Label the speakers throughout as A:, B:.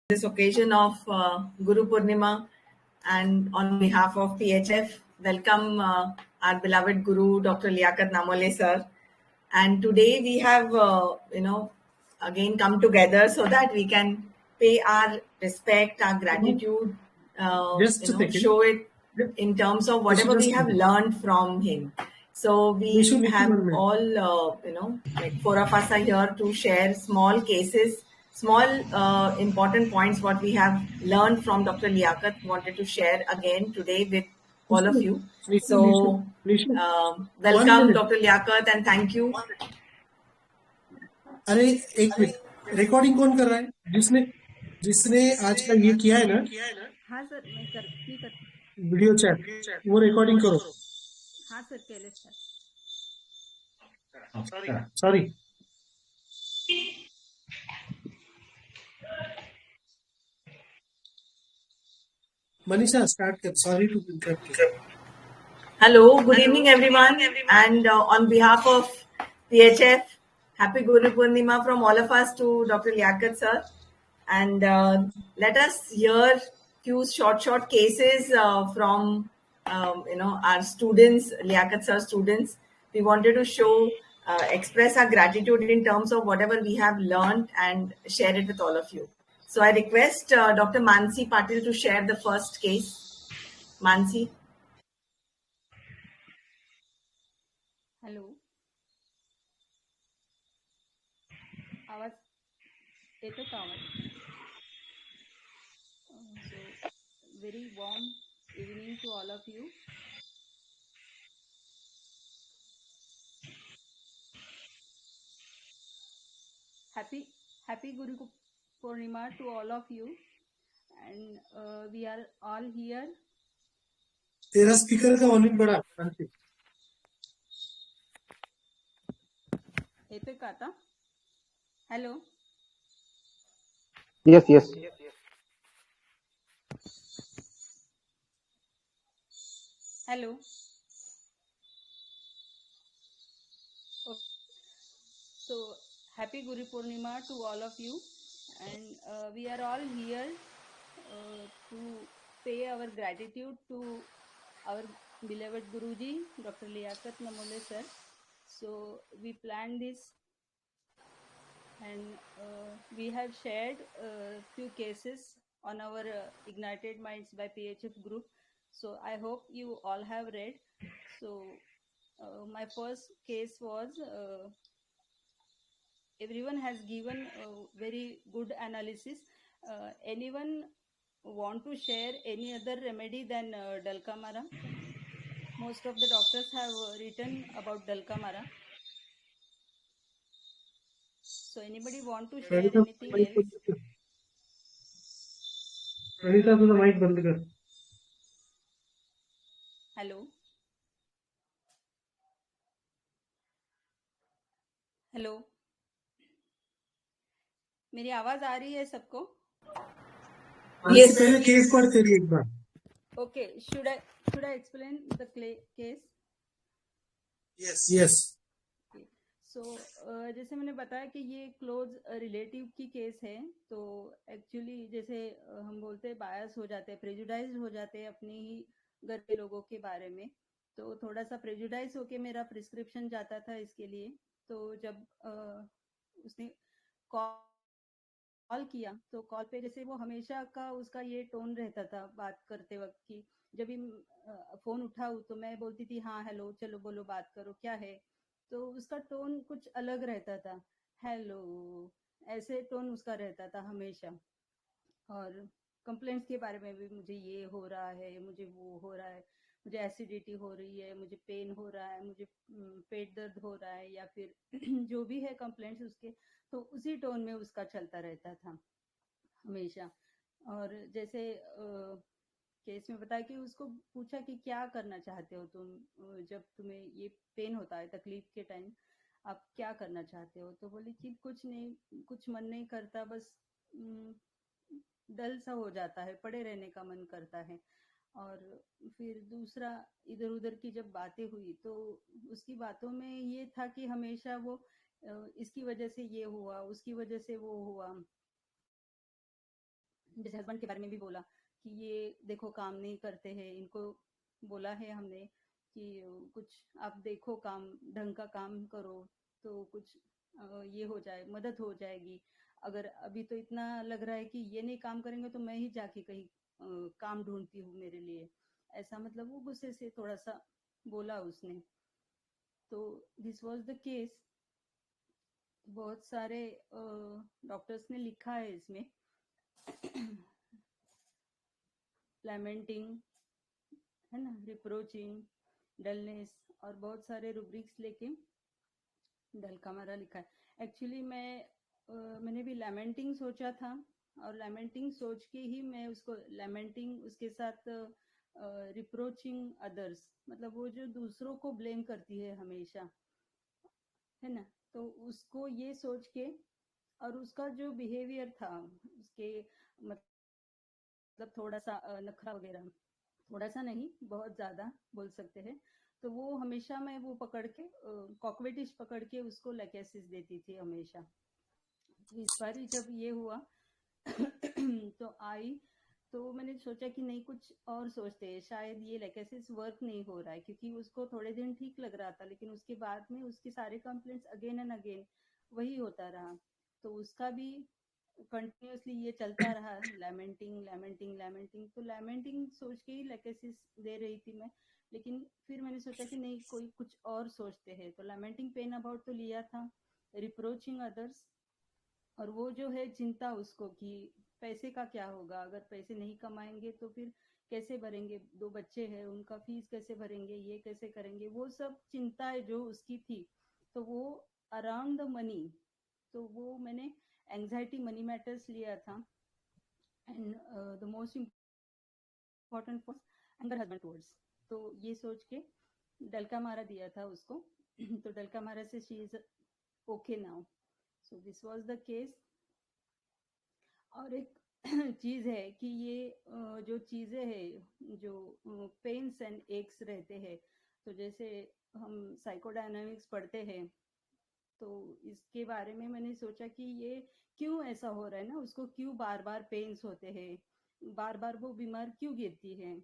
A: this occasion of Guru Purnima, and on behalf of PHF, welcome our beloved Guru Dr. Liaquat Namole sir. And today we have, again come together so that we can pay our respect, our gratitude, show it in terms of whatever we have learned from him. So we have all, like 4 of us are here to share small cases, small important points what we have learned from Dr. Liaquat. Wanted to share again today with all of you. So welcome Dr. Liaquat and thank you.
B: अरे एक minute, recording कौन कर रहा है? जिसने आज का ये किया है ना?
C: हाँ सर, मैं कर
B: वीडियो चैट, वो रिकॉर्डिंग करो।
C: हाँ सर, केले sir.
B: Sorry. Manisha, start. Sorry to interrupt you.
A: Hello, good evening everyone, and on behalf of PHF, happy Guru Purnima from all of us to Dr. Liaquat sir, and let us hear few short cases from our students, Liaquat sir students. We wanted to show, express our gratitude in terms of whatever we have learned and share it with all of you. So I request Dr. Mansi Patil to share the first case. Mansi.
C: Hello, आवाज येतो का आवाज? So very warm evening to all of you. Happy Guru Purnima to all of you, and we are all here.
B: तेरा speaker का volume बढ़ा।
C: येतोय का आता? Hello.
D: Yes.
C: Hello. So happy Guru Purnima to all of you, and we are all here to pay our gratitude to our beloved Guruji, Dr. Liaquat Namole sir. So we planned this, and we have shared few cases on our Ignited Minds by PHF group. So I hope you all have read. So my first case was everyone has given a very good analysis. Anyone want to share any other remedy than Dalkamara? Most of the doctors have written about Dalkamara. So anybody want to share anything else?
B: Praneeta, तुझा mic बंद कर।
C: Hello, मेरी आवाज आ रही है सबको?
B: Yes. पहले case पढ़ तेरी एक बार।
C: Okay, should I explain the case?
B: Yes.
C: So जैसे मैंने बताया कि ये क्लोज रिलेटिव की केस है, तो एक्चुअली जैसे हम बोलते हैं बायस हो जाते हैं, प्रेजुडाइज हो जाते हैं अपनी ही घर के लोगों के बारे में, तो थोड़ा सा प्रेजुडाइज होके मेरा प्रिस्क्रिप्शन जाता था इसके लिए। तो जब उसने कॉल किया तो कॉल पे जैसे वो हमेशा का उसका ये टोन रहता था बात करते वक्त की, जब भी फोन उठाऊं तो मैं बोलती थी हाँ हेलो, चलो बोलो, बात करो, क्या है, तो उसका टोन कुछ अलग रहता था, हेलो, ऐसे टोन उसका रहता था हमेशा। और कंप्लेंट्स के बारे में भी, मुझे ये हो रहा है, मुझे वो हो रहा है, मुझे एसिडिटी हो रही है, मुझे पेन हो रहा है, मुझे पेट दर्द हो रहा है, या फिर जो भी है कंप्लेंट्स उसके, तो उसी टोन में उसका चलता रहता था हमेशा। और जैसे केस में बताया कि उसको पूछा कि क्या करना चाहते हो तुम, जब तुम्हें ये पेन होता है, तकलीफ के टाइम आप क्या करना चाहते हो, तो बोली कि कुछ नहीं, कुछ मन नहीं करता, बस डल सा हो जाता है, पड़े रहने का मन करता है। और फिर दूसरा इधर उधर की जब बातें हुई तो उसकी बातों में ये था कि हमेशा वो इसकी वजह से ये हुआ, उसकी वजह से वो हुआ, जैसे हस्बैंड के बारे में भी बोला कि ये देखो काम नहीं करते हैं, इनको बोला है हमने कि कुछ आप देखो, काम ढंग का काम करो तो कुछ ये हो जाए, मदद हो जाएगी। अगर अभी तो इतना लग रहा है कि ये नहीं काम करेंगे तो मैं ही जाके कहीं काम ढूंढती हूँ मेरे लिए, ऐसा मतलब वो गुस्से से थोड़ा सा बोला उसने। तो दिस वाज द केस। बहुत सारे डॉक्टर्स ने लिखा है इसमें लैमेंटिंग, है ना, रिप्रोचिंग, डलनेस और बहुत सारे रूब्रिक्स लेके डल का मारा लिखा है। एक्चुअली मैंने भी लैमेंटिंग सोचा था, और लैमेंटिंग सोच के ही मैं उसको लैमेंटिंग उसके साथ रिप्रोचिंग अदर्स, मतलब वो जो दूसरों को ब्लेम करती है हमेशा, है ना, तो उसको ये सोच के, और उसका जो बिहेवियर था उसके, मतलब थोड़ा सा नखरा वगैरह, थोड़ा सा नहीं बहुत ज्यादा बोल सकते हैं, तो वो हमेशा मैं वो पकड़ के कॉकवेटिश पकड़ के उसको लैकेसिस देती थी हमेशा। तो इस बार जब ये हुआ तो आई, तो मैंने सोचा कि नहीं कुछ और सोचते हैं, शायद ये लैकेसिस वर्क नहीं हो रहा है, क्योंकि उसको थोड़े दिन ठीक लग रहा था, लेकिन उसके बाद में उसके सारे कंप्लेंट्स अगेन एंड अगेन वही होता रहा। तो उसका भी कंटिन्यूअसली ये चलता रहा, लैमेंटिंग लैमेंटिंग लैमेंटिंग। तो लैमेंटिंग सोच के ही लैकेसिस दे रही थी मैं, लेकिन फिर मैंने सोचा कि नहीं कोई कुछ और सोचते हैं, तो लैमेंटिंग पेन अबाउट तो लिया था, रिप्रोचिंग अदर्स, और वो जो है चिंता उसको कि पैसे का क्या होगा, अगर पैसे नहीं कमाएंगे तो फिर कैसे भरेंगे, 2 बच्चे हैं उनका फीस कैसे भरेंगे, ये कैसे करेंगे, वो सब चिंताएं जो उसकी थी। तो वो अराउंड द मनी, तो वो मैंने एंजाइटी मनी मैटर्स लिया था, and the most important for anger husband towards. तो ये सोच के डलका मारा दिया था उसको तो डलका मारा से she is okay now. So this was the case. और एक चीज है कि ये जो चीजें हैं, जो पेन्स एंड एक्स रहते हैं, तो जैसे हम साइकोडायनामिक्स पढ़ते हैं, तो इसके बारे में मैंने सोचा कि ये क्यों ऐसा हो रहा है ना, उसको क्यों बार बार पेन्स होते हैं, बार बार वो बीमार क्यों गिरती है,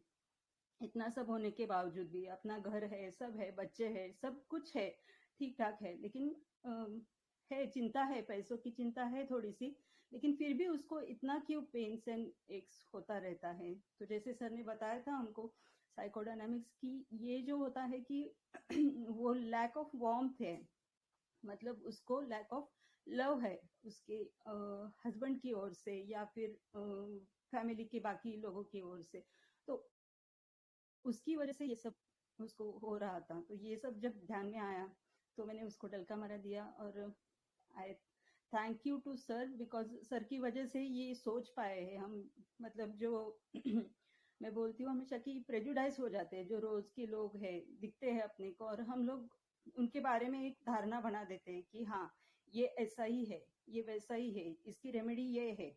C: इतना सब होने के बावजूद भी, अपना घर है, सब है, बच्चे है, सब कुछ है, ठीक ठाक है, लेकिन है चिंता, है पैसों की चिंता है थोड़ी सी, लेकिन फिर भी उसको इतना क्यों पेन्स एंड एक्स होता रहता है। तो जैसे सर ने बताया था हमको साइकोडायनामिक्स की, ये जो होता है कि वो लैक ऑफ वार्मथ है, मतलब उसको लैक ऑफ लव है उसके हस्बैंड की ओर से या फिर फैमिली के बाकी लोगों की ओर से, तो उसकी वजह से ये सब उसको हो रहा था। तो ये सब जब ध्यान में आया तो मैंने उसको डलका मारा दिया, और I thank you to sir, because sir की वजह से ये सोच पाए हैं हम, मतलब जो मैं बोलती हूँ हमेशा कि प्रेजुडाइज हो जाते हैं, जो रोज के लोग हैं दिखते हैं अपने को, और हम लोग उनके बारे में एक धारणा बना देते हैं कि हाँ ये ऐसा ही है, ये वैसा ही है, इसकी रेमेडी ये है।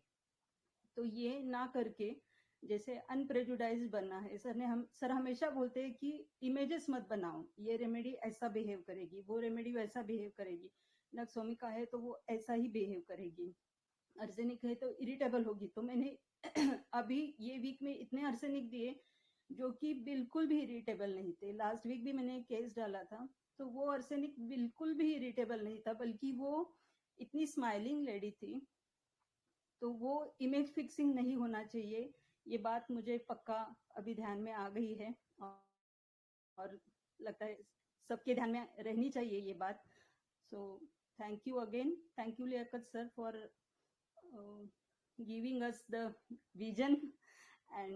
C: तो ये ना करके जैसे अनप्रेजुडाइज बनना है, सर हमेशा बोलते हैं कि इमेजेस मत बनाओ, ये रेमेडी ऐसा बिहेव करेगी, वो रेमेडी वैसा बिहेव करेगी, नक्सोमिका है तो वो ऐसा ही बिहेव करेगी, अर्सेनिक है तो इरिटेबल होगी। तो मैंने अभी ये वीक में इतने अर्सेनिक दिए जो कि बिल्कुल भी इरिटेबल नहीं थे। लास्ट वीक भी मैंने केस डाला था, तो वो अर्सेनिक बिल्कुल भी इरिटेबल नहीं था, बल्कि वो इतनी स्माइलिंग लेडी थी। तो वो इमेज फिक्सिंग नहीं होना चाहिए, ये बात मुझे पक्का अभी ध्यान में आ गई है, और लगता है सबके ध्यान में रहनी चाहिए ये बात। So thank you again, thank you Liyaqat sir for giving us the vision and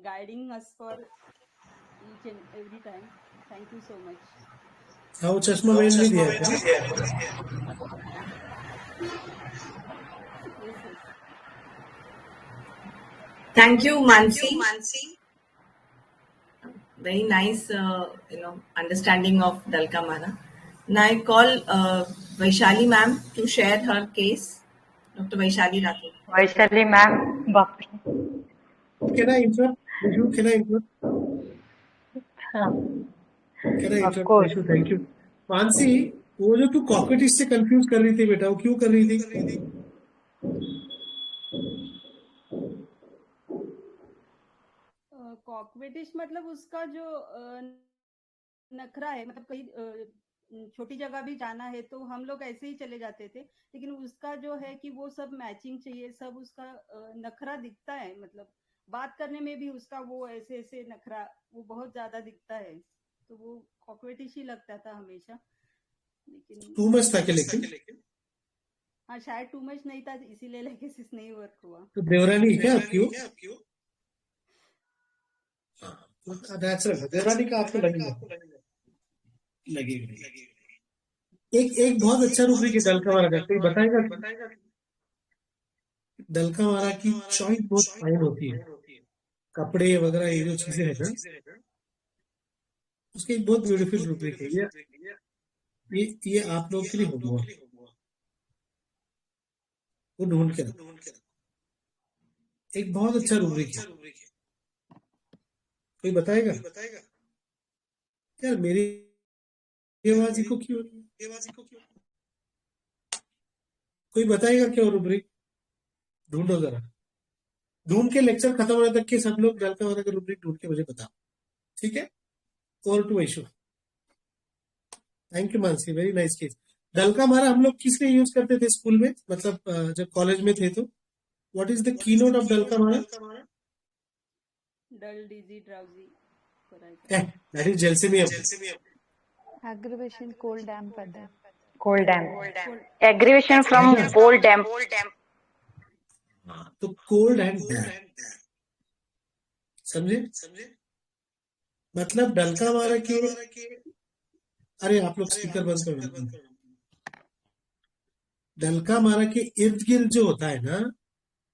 C: guiding us for each and every time. Thank you so much.
B: हाँ वो चश्मा मैंने नहीं दिया था।
C: Yes, yes.
A: Thank you, Mansi. Very nice, understanding of Dalka Mara. Now I call Vaishali ma'am to share her case. Dr. Vaishali Rathod.
D: Vaishali ma'am,
B: Can I interrupt? Can I interrupt? Can I interrupt?
D: Of course.
B: Thank you. Mansi, वो जो तू कॉकवेटिश से confuse कर रही थी बेटा, वो क्यों कर रही थी?
C: कॉकवेटिश मतलब उसका जो नखरा है, मतलब कहीं छोटी जगह भी जाना है तो हम लोग ऐसे ही चले जाते थे, लेकिन उसका जो है कि वो सब मैचिंग चाहिए, सब उसका नखरा दिखता है, मतलब बात करने में भी उसका वो ऐसे ऐसे नखरा वो बहुत ज्यादा दिखता है, तो वो कॉकवेटिश ही लगता था हमेशा। लेकिन
B: टू मच था कि लेकिन
C: हाँ, शायद टू मच नहीं था, इसीलिए लेगेसिस नहीं वर्क हुआ।
B: तो देवरानी है क्या आपकी वो? नेचुरल है, देवरानी का आपको लगेगा लगेगा नहीं। एक एक बहुत अच्छा रूब्रिक है डलका मारा का, कोई बताएगा? डलका मारा की चॉइस बहुत फाइन होती है, कपड़े वगैरह ये जो चीजें है ना, उसकी एक बहुत ब्यूटीफुल रूब्रिक है ये आप लोग के लिए होगा, वो ढूंढ के रखो। एक बहुत अच्छा रूब्रिक है, कोई बताएगा? यार मेरी आवाज को क्यों, कोई बताएगा क्या रूब्रिक? ढूंढो जरा, ढूंढ के लेक्चर खत्म होने तक के सब लोग डलका मारा का रूब्रिक ढूंढ के मुझे बताओ, ठीक है? Over to issue. Thank you Mansi, very nice case. Dulcamara हम लोग किस लिए यूज करते थे स्कूल में, मतलब जब कॉलेज में थे तो? What is the key note of dulcamara?
C: Dull, dizzy, drowsy
B: that is gelsemium.
D: Aggravation, cold, damp weather.
E: Cold damp.
C: Cold.
E: Aggravation from cold damp.
B: तो कोल्ड एंड डैम्प, समझे? मतलब डलका मारा के, अरे आप लोग स्पीकर बंद करो। डलका मारा के इर्द गिर्द जो होता है ना,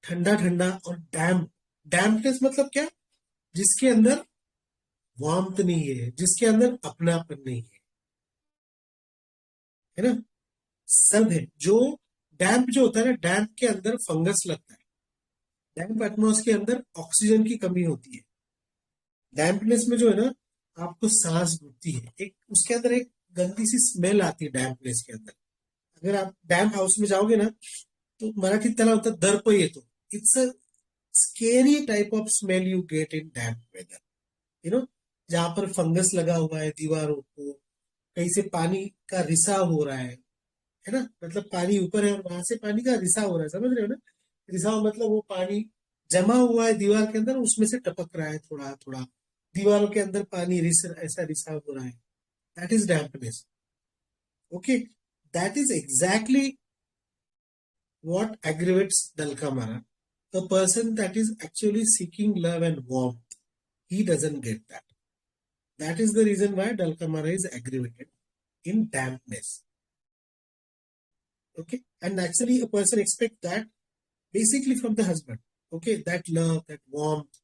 B: ठंडा ठंडा और डैम्प, डैम्पनेस मतलब क्या? जिसके अंदर वार्मथ नहीं है, जिसके अंदर अपनापन नहीं है ना, सब है। जो डैम्प जो होता है ना, डैम्प के अंदर फंगस लगता है, डैम्प एटमॉस्फेयर के अंदर ऑक्सीजन की कमी होती है। डैम्पनेस में जो है ना, आपको सांस घुटती है, एक उसके अंदर एक गंदी सी स्मेल आती है डैम्पनेस के अंदर। अगर आप डैम्प हाउस में जाओगे ना, तो मराठी त्याला होतं दर्प येतो, it's a scary type of smell you get in damp weather, you know, जहां पर फंगस लगा हुआ है दीवारों को, कहीं से पानी का रिसाव हो रहा है ना, मतलब पानी ऊपर है और वहां से पानी का रिसाव हो रहा है, समझ रहे हो ना? रिसाव मतलब वो पानी जमा हुआ है दीवार के अंदर, उसमें से टपक रहा है थोड़ा थोड़ा, दीवारों के अंदर पानी ऐसा रिसाव हो रहा है, that is dampness. Okay, that is exactly what aggravates Dalkamara. A person that is actually seeking love and warmth, he doesn't get that. That is the reason why Dalkamara is aggravated in dampness. Okay, and naturally a person expects that basically from the husband. Okay, that love, that warmth,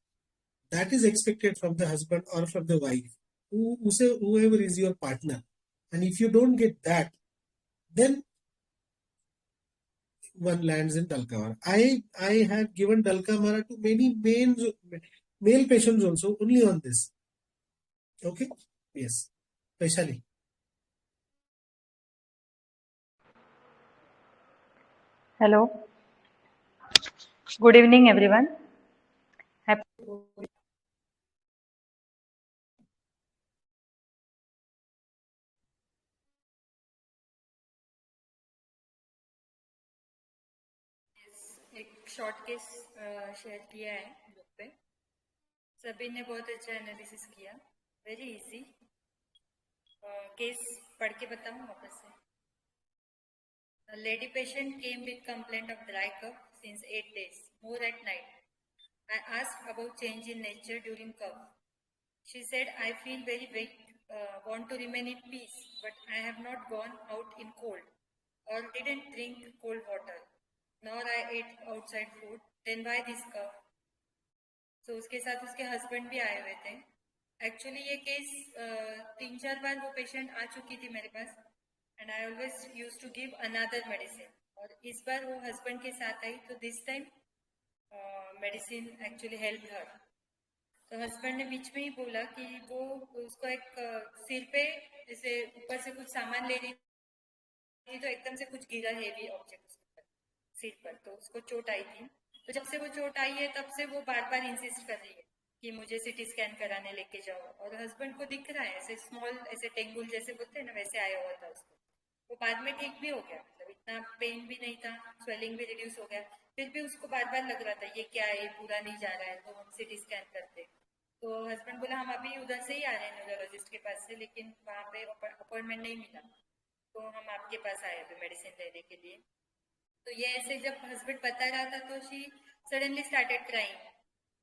B: that is expected from the husband or from the wife, whoever is your partner. And if you don't get that, then one lands in Dalkamara. I have given Dalkamara to many male patients also, only on this. Okay, yes, Vaishali.
E: Hello. Good evening, everyone.
F: एक short case share किया है group पे, सभी ने बहुत अच्छा analysis किया, very easy. Case पढ़ के बताऊं वापस से। Lady patient came with complaint of dry cough since 8 days, more at night. I asked about change in nature during cough. She said, I feel very weak, want to remain in peace, but I have not gone out in cold or didn't drink cold water, nor I ate outside food. Then why this cough? So उसके साथ उसके husband भी आए हुए थे। Actually ये case 3-4 बार वो patient आ चुकी थी मेरे पास, and I always use to give another medicine, और इस बार वो हस्बैंड के साथ आई, तो this time medicine actually help her. तो हस्बैंड ने बीच में ही बोला कि वो उसको एक सिर पे जैसे ऊपर से कुछ सामान ले रही थी, तो एकदम से कुछ गिरा हेवी ऑब्जेक्ट सिर पर, तो उसको चोट आई थी। तो जब से वो चोट आई है तब से वो बार बार इंसिस्ट कर रही है कि मुझे सिटी स्कैन कराने लेके जाओ, और हस्बैंड को दिख रहा है ऐसे स्मॉल ऐसे टेंगुल जैसे बोलते हैं ना, वैसे आया हुआ था उसको। वो बाद में ठीक भी हो गया, मतलब इतना पेन भी नहीं था, स्वेलिंग भी रिड्यूस हो गया। फिर भी उसको बार बार लग रहा था ये क्या है, पूरा नहीं जा रहा है, तो हम सिटी स्कैन करते। तो हस्बैंड बोला हम अभी उधर से ही आ रहे हैं न्यूरोलॉजिस्ट के पास से, लेकिन वहाँ पे अपॉइंटमेंट नहीं मिला, तो हम आपके पास आए अभी मेडिसिन लेने के लिए। तो ये ऐसे जब हस्बैंड बता रहा था तो शी सडनली स्टार्टेड क्राइंग।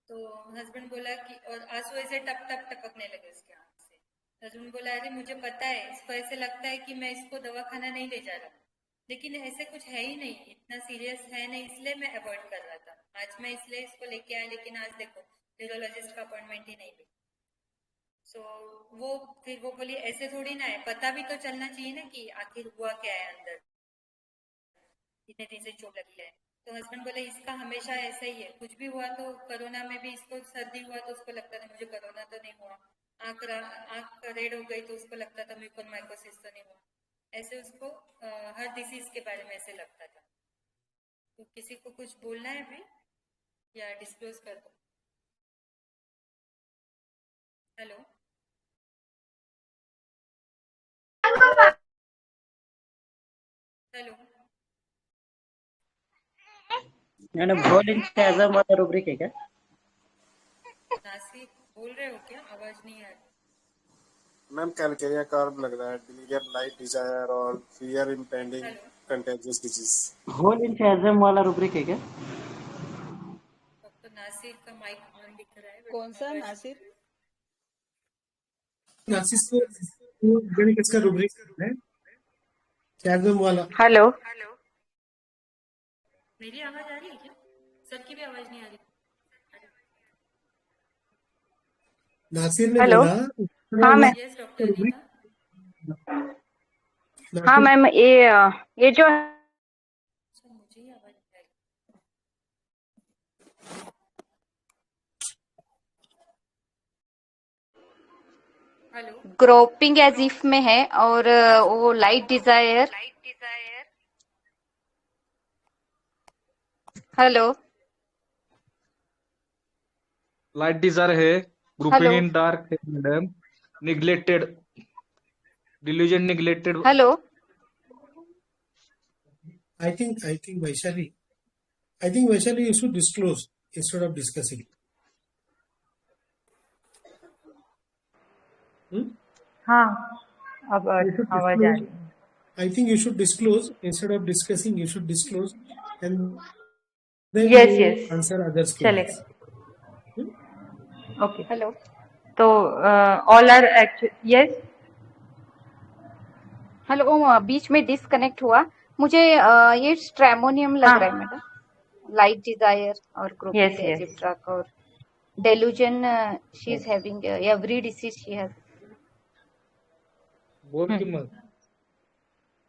F: तो हस्बैंड बोला कि, और आंसू ऐसे टप टप टपकने लगे उसके आंख से। हस्बैंड बोला अरे मुझे पता है, इसको ऐसे लगता है कि मैं इसको दवाखाना नहीं ले जा रहा, लेकिन ऐसे कुछ है ही नहीं, इतना सीरियस है नहीं, इसलिए मैं अवॉइड कर रहा था। आज मैं इसलिए इसको लेके आया, लेकिन आज देखो न्यूरोलॉजिस्ट का अपॉइंटमेंट ही नहीं मिला। सो वो फिर वो बोली ऐसे थोड़ी ना है, पता भी तो चलना चाहिए ना कि आखिर हुआ क्या है अंदर, इतने दिन से चोट लगी है। तो हस्बैंड बोले इसका हमेशा ऐसा ही है, कुछ भी हुआ तो कोरोना में भी इसको सर्दी हुआ तो उसको लगता था मुझे कोरोना तो नहीं हुआ, आंख रेड हो गई तो उसको लगता था म्यूकोरमाइकोसिस तो नहीं हुआ। ऐसे उसको हर डिसीज के बारे में ऐसे लगता था। तो किसी को कुछ बोलना है भी या डिस्क्लोज कर दो? Hello hello
G: madam whole inch वाला रूब्रिक है क्या?
F: नासिक बोल रहे हो क्या? आवाज नहीं आ रही।
H: मैम कैलकेरिया कार्ब लग रहा है, डिलीरियम, लाइट डिजायर और fear impending
F: hello
H: contagious disease.
G: Whole inch वाला रूब्रिक है क्या?
F: डॉक्टर नासिर का माइक ऑन दिख रहा है, but
C: कौन सा
F: आवाज
C: नासिर?
B: नासिस को ऑर्गेनिक इसका रूब्रिक है, कैल्शियम वाला।
E: हेलो।
F: हेलो मेरी आवाज आ रही है क्या? सबकी भी आवाज नहीं आ रही?
B: नासिर ने
E: हेलो।
B: बोला
E: हाँ मैं
F: यस डॉक्टर
B: रूब्रिक।
E: हाँ
B: नासिर
E: मैम, ये जो
F: अच्छा मुझे ही आवाज नहीं आ रही। हेलो
E: ग्रोपिंग एज इफ में है, और वो light desire. Hello
I: light desire है, ग्रुपिंग
E: हेलो
I: इन डार्क है madam, neglected, delusion neglected.
E: Hello.
B: I think Vaishali, you should disclose instead of discussing.
E: हाँ, अब
B: You should
E: आवाज आ
B: disclose.
E: रही है।
B: I think you should disclose instead of discussing. You should disclose, and then
E: yes
B: you
E: yes,
B: answer others'
E: चलेगा।
B: queries. Hmm?
E: Okay. Hello. तो all are actually yes. Hello, बीच में disconnect हुआ। मुझे ये स्ट्रेमोनियम लग रहा है मैडम, लाइट डिजायर और ग्रुपिंग एज इफ ड्रग और delusion. She is having every disease she has.
I: बोल की मत,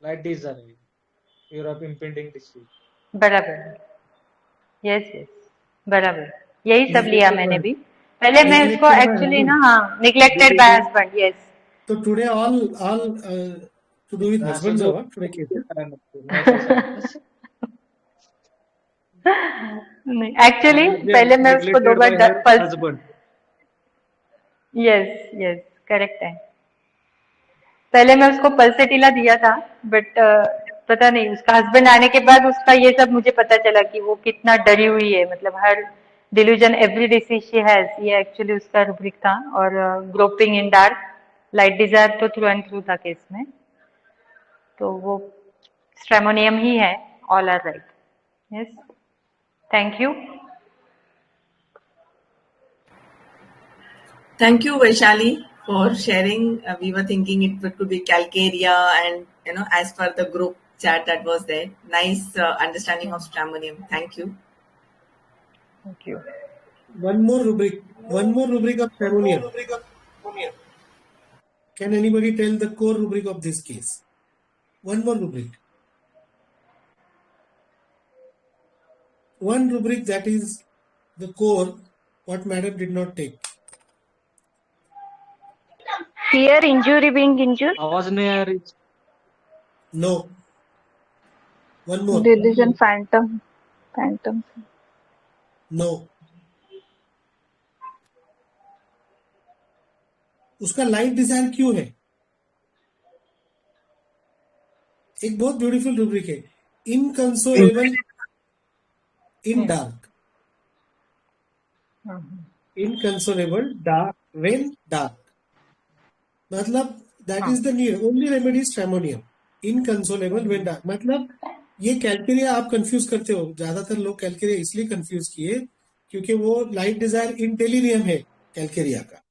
I: लाइट डिजायर है, फियर ऑफ इम्पेंडिंग डिसीज।
E: बराबर, यस यस, बराबर, यही सब लिया
B: Neglected
E: मैंने
B: by
E: भी। पहले मैं उसको
B: neglected by
E: एक्चुअली
B: husband.
E: ना, हाँ, neglected bye husband, yes.
B: So today all to do with husbands
I: असं
B: होगा today case.
E: नहीं, एक्चुअली पहले मैं उसको 2 बार
I: हस्बैंड।
E: यस यस, करेक्ट है। पहले मैं उसको पल्सेटिला दिया था, बट पता नहीं, उसका हस्बैंड आने के बाद उसका ये सब मुझे पता चला कि वो कितना डरी हुई है, मतलब हर delusion every disease she has, ये एक्चुअली उसका रूब्रिक था। और groping in dark, light desire तो थ्रू एंड थ्रू था केस में, तो वो स्ट्रेमोनियम ही है। All are right, yes, thank you.
A: Thank you, Vaishali, for sharing. We were thinking it could be calcarea, and as per the group chat that was there, nice understanding of stramonium. Thank you.
E: Thank you.
B: One more rubric of ceremonial. Can anybody tell the core rubric of this case? One more rubric. One rubric that is the core, what madam did not take.
E: Fear injury, being injured.
I: आवाज नहीं आ रही।
B: No. One more.
D: Delusion, phantom.
B: No. उसका light desire क्यों है? एक बहुत beautiful rubric है, inconsolable in dark, inconsolable dark when dark, मतलब that is the need, only remedy is stramonium, inconsolable when dark. मतलब ये कैलकेरिया आप कंफ्यूज करते हो, ज्यादातर लोग कैलकेरिया इसलिए कंफ्यूज किए क्योंकि वो लाइट डिजायर इन डेलिरियम है कैलकेरिया का,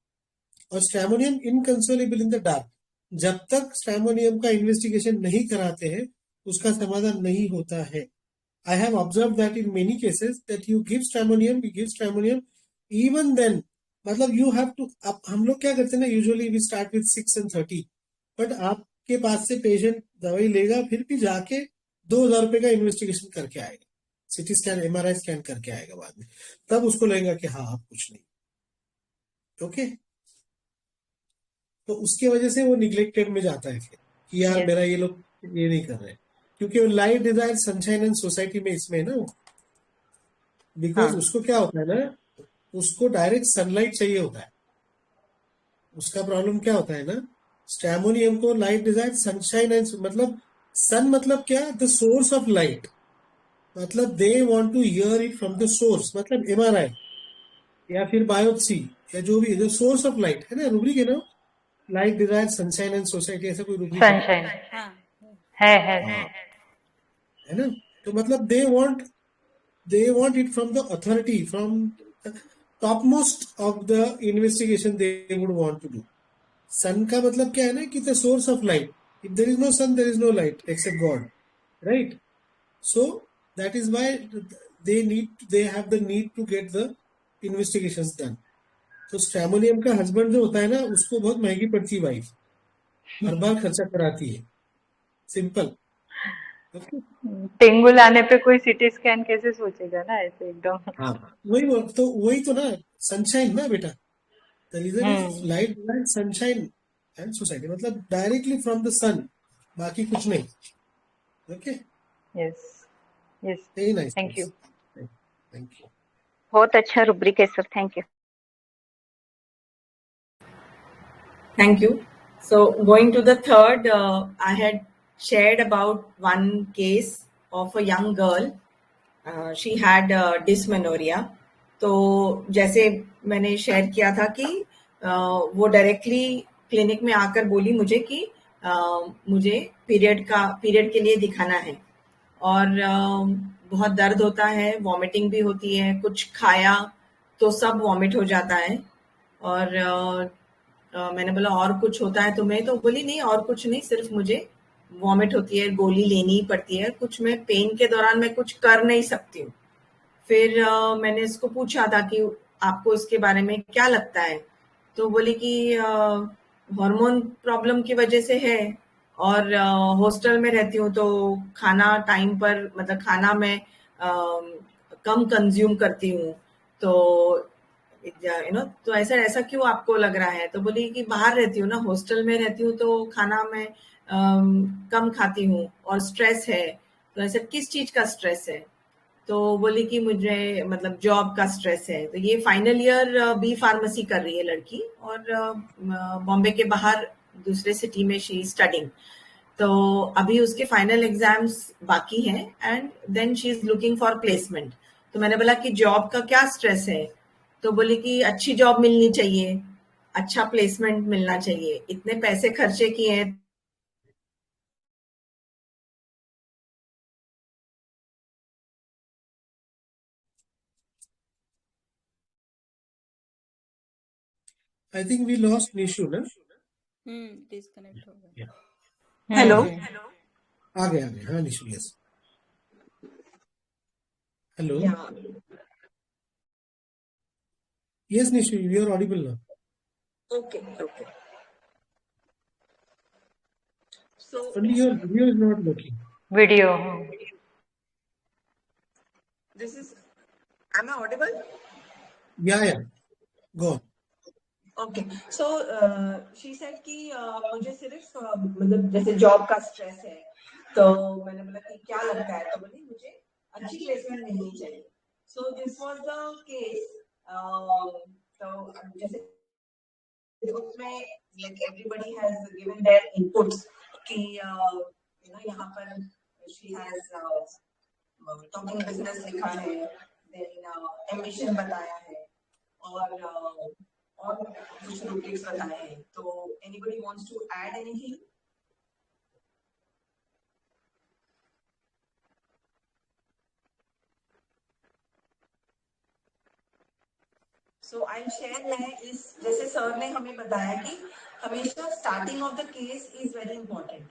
B: और स्ट्रेमोनियम इनकंसोलेबल इन द डार्क। जब तक स्ट्रेमोनियम का इन्वेस्टिगेशन नहीं कराते हैं उसका समाधान नहीं होता है। I have observed that in many cases that you give stramonium, even then, मतलब you have to, अब हम लोग क्या करते हैं ना, usually we start with 6 and 30, but आपके पास से पेशेंट दवाई लेगा फिर भी जाके 2,000 रुपए का इन्वेस्टिगेशन करके आएगा, सिटी स्कैन MRI स्कैन करके आएगा बाद में, तब उसको लगेगा कि हाँ आप कुछ नहीं, ओके। तो उसकी वजह से वो निग्लेक्टेड में जाता है फिर कि यार मेरा ये लोग ये नहीं कर रहे, क्योंकि वो light desire sunshine and society में इसमें है ना, बिकॉज उसको क्या होता है ना, उसको डायरेक्ट सनलाइट चाहिए होता है। उसका प्रॉब्लम क्या होता है ना, स्ट्रेमोनियम को लाइट डिजायर सनशाइन एंड, मतलब सन मतलब क्या, द सोर्स ऑफ लाइट, मतलब they want to hear it from the source, मतलब MRI या फिर बायोप्सी या जो भी, जो सोर्स ऑफ लाइट है ना, रूब्रिक है ना, light desire sunshine and society, ऐसा कोई रूब्रिक
E: सनशाइन है
B: ना। तो मतलब दे want it from the authority, from the topmost of the investigation they would want to do. Sun का मतलब क्या है ना कि the source of light. If there is no sun, there is no light except God, right? So that is why they have the need to get the investigations done. तो stramonium का husband जो होता है ना, उसको बहुत महंगी पड़ती है वाइफ, हर बार खर्चा कराती है, सिंपल।
E: डेंगू लाने पे कोई सिटी स्कैन कैसे सोचेगा ना ऐसे एकदम।
B: हाँ, वही तो ना, सनशाइन ना बेटा, the reason is light desire sunshine and society, मतलब डायरेक्टली फ्रॉम द सन, बाकी कुछ नहीं, okay.
E: Yes yes,
B: very nice,
E: thank you,
B: thank you.
J: बहुत अच्छा रुब्रिक है sir, thank you.
A: Thank you. So going to the third, I had shared about one case of a young girl. She had dysmenorrhea. तो जैसे मैंने share किया था कि वो डायरेक्टली क्लिनिक में आकर बोली मुझे कि मुझे पीरियड के लिए दिखाना है, और बहुत दर्द होता है, वॉमिटिंग भी होती है, कुछ खाया तो सब वॉमिट हो जाता है, और मैंने बोला और कुछ होता है तुम्हें? तो बोली नहीं और कुछ नहीं, सिर्फ मुझे वॉमिट होती है, गोली लेनी ही पड़ती है, कुछ मैं पेन के दौरान मैं कुछ कर नहीं सकती हूँ। फिर मैंने इसको पूछा था कि आपको इसके बारे में क्या लगता है, तो बोली कि हार्मोन प्रॉब्लम की वजह से है, और हॉस्टल में रहती हूँ तो खाना टाइम पर, मतलब खाना मैं कम कंज्यूम करती हूँ, तो तो ऐसा क्यों आपको लग रहा है? तो बोली कि बाहर रहती हूँ ना, हॉस्टल में रहती हूँ तो खाना मैं कम खाती हूँ, और स्ट्रेस है। तो ऐसा किस चीज का स्ट्रेस है? तो बोली कि मुझे मतलब जॉब का स्ट्रेस है। तो ये फाइनल ईयर बी फार्मेसी कर रही है लड़की, और बॉम्बे के बाहर दूसरे सिटी में शी स्टडिंग। तो अभी उसके फाइनल एग्जाम्स बाकी हैं, and then she is looking for placement. तो मैंने बोला कि जॉब का क्या स्ट्रेस है? तो बोली कि अच्छी जॉब मिलनी चाहिए, अच्छा प्लेसमेंट मिलना चाहिए, इतने पैसे खर्चे किए हैं।
B: I think we lost Nishu, ना?
C: डिस्कनेक्ट हो गया।
A: हेलो,
B: आ गए, हाँ Nishu, yes, hello, yes Nishu, you are audible now.
A: Okay. So
B: Only your video is not working.
E: Video
A: this is, am I audible?
B: Yeah, go on.
A: Okay, so she said कि मुझे सिर्फ मतलब जैसे जॉब का स्ट्रेस है। तो मैंने बोला कि क्या लगता है? तो बोली मुझे अच्छी प्लेसमेंट मिलनी चाहिए। So this was the case. तो जैसे उसमें like everybody has given their inputs कि यहाँ पर she has talking business लिखा है, then ambition बताया है और कुछ rubrics बताए हैं. तो anybody wants to add anything? So I'll share मैं इस जैसे सर ने हमें बताया कि हमेशा starting of the case is very important.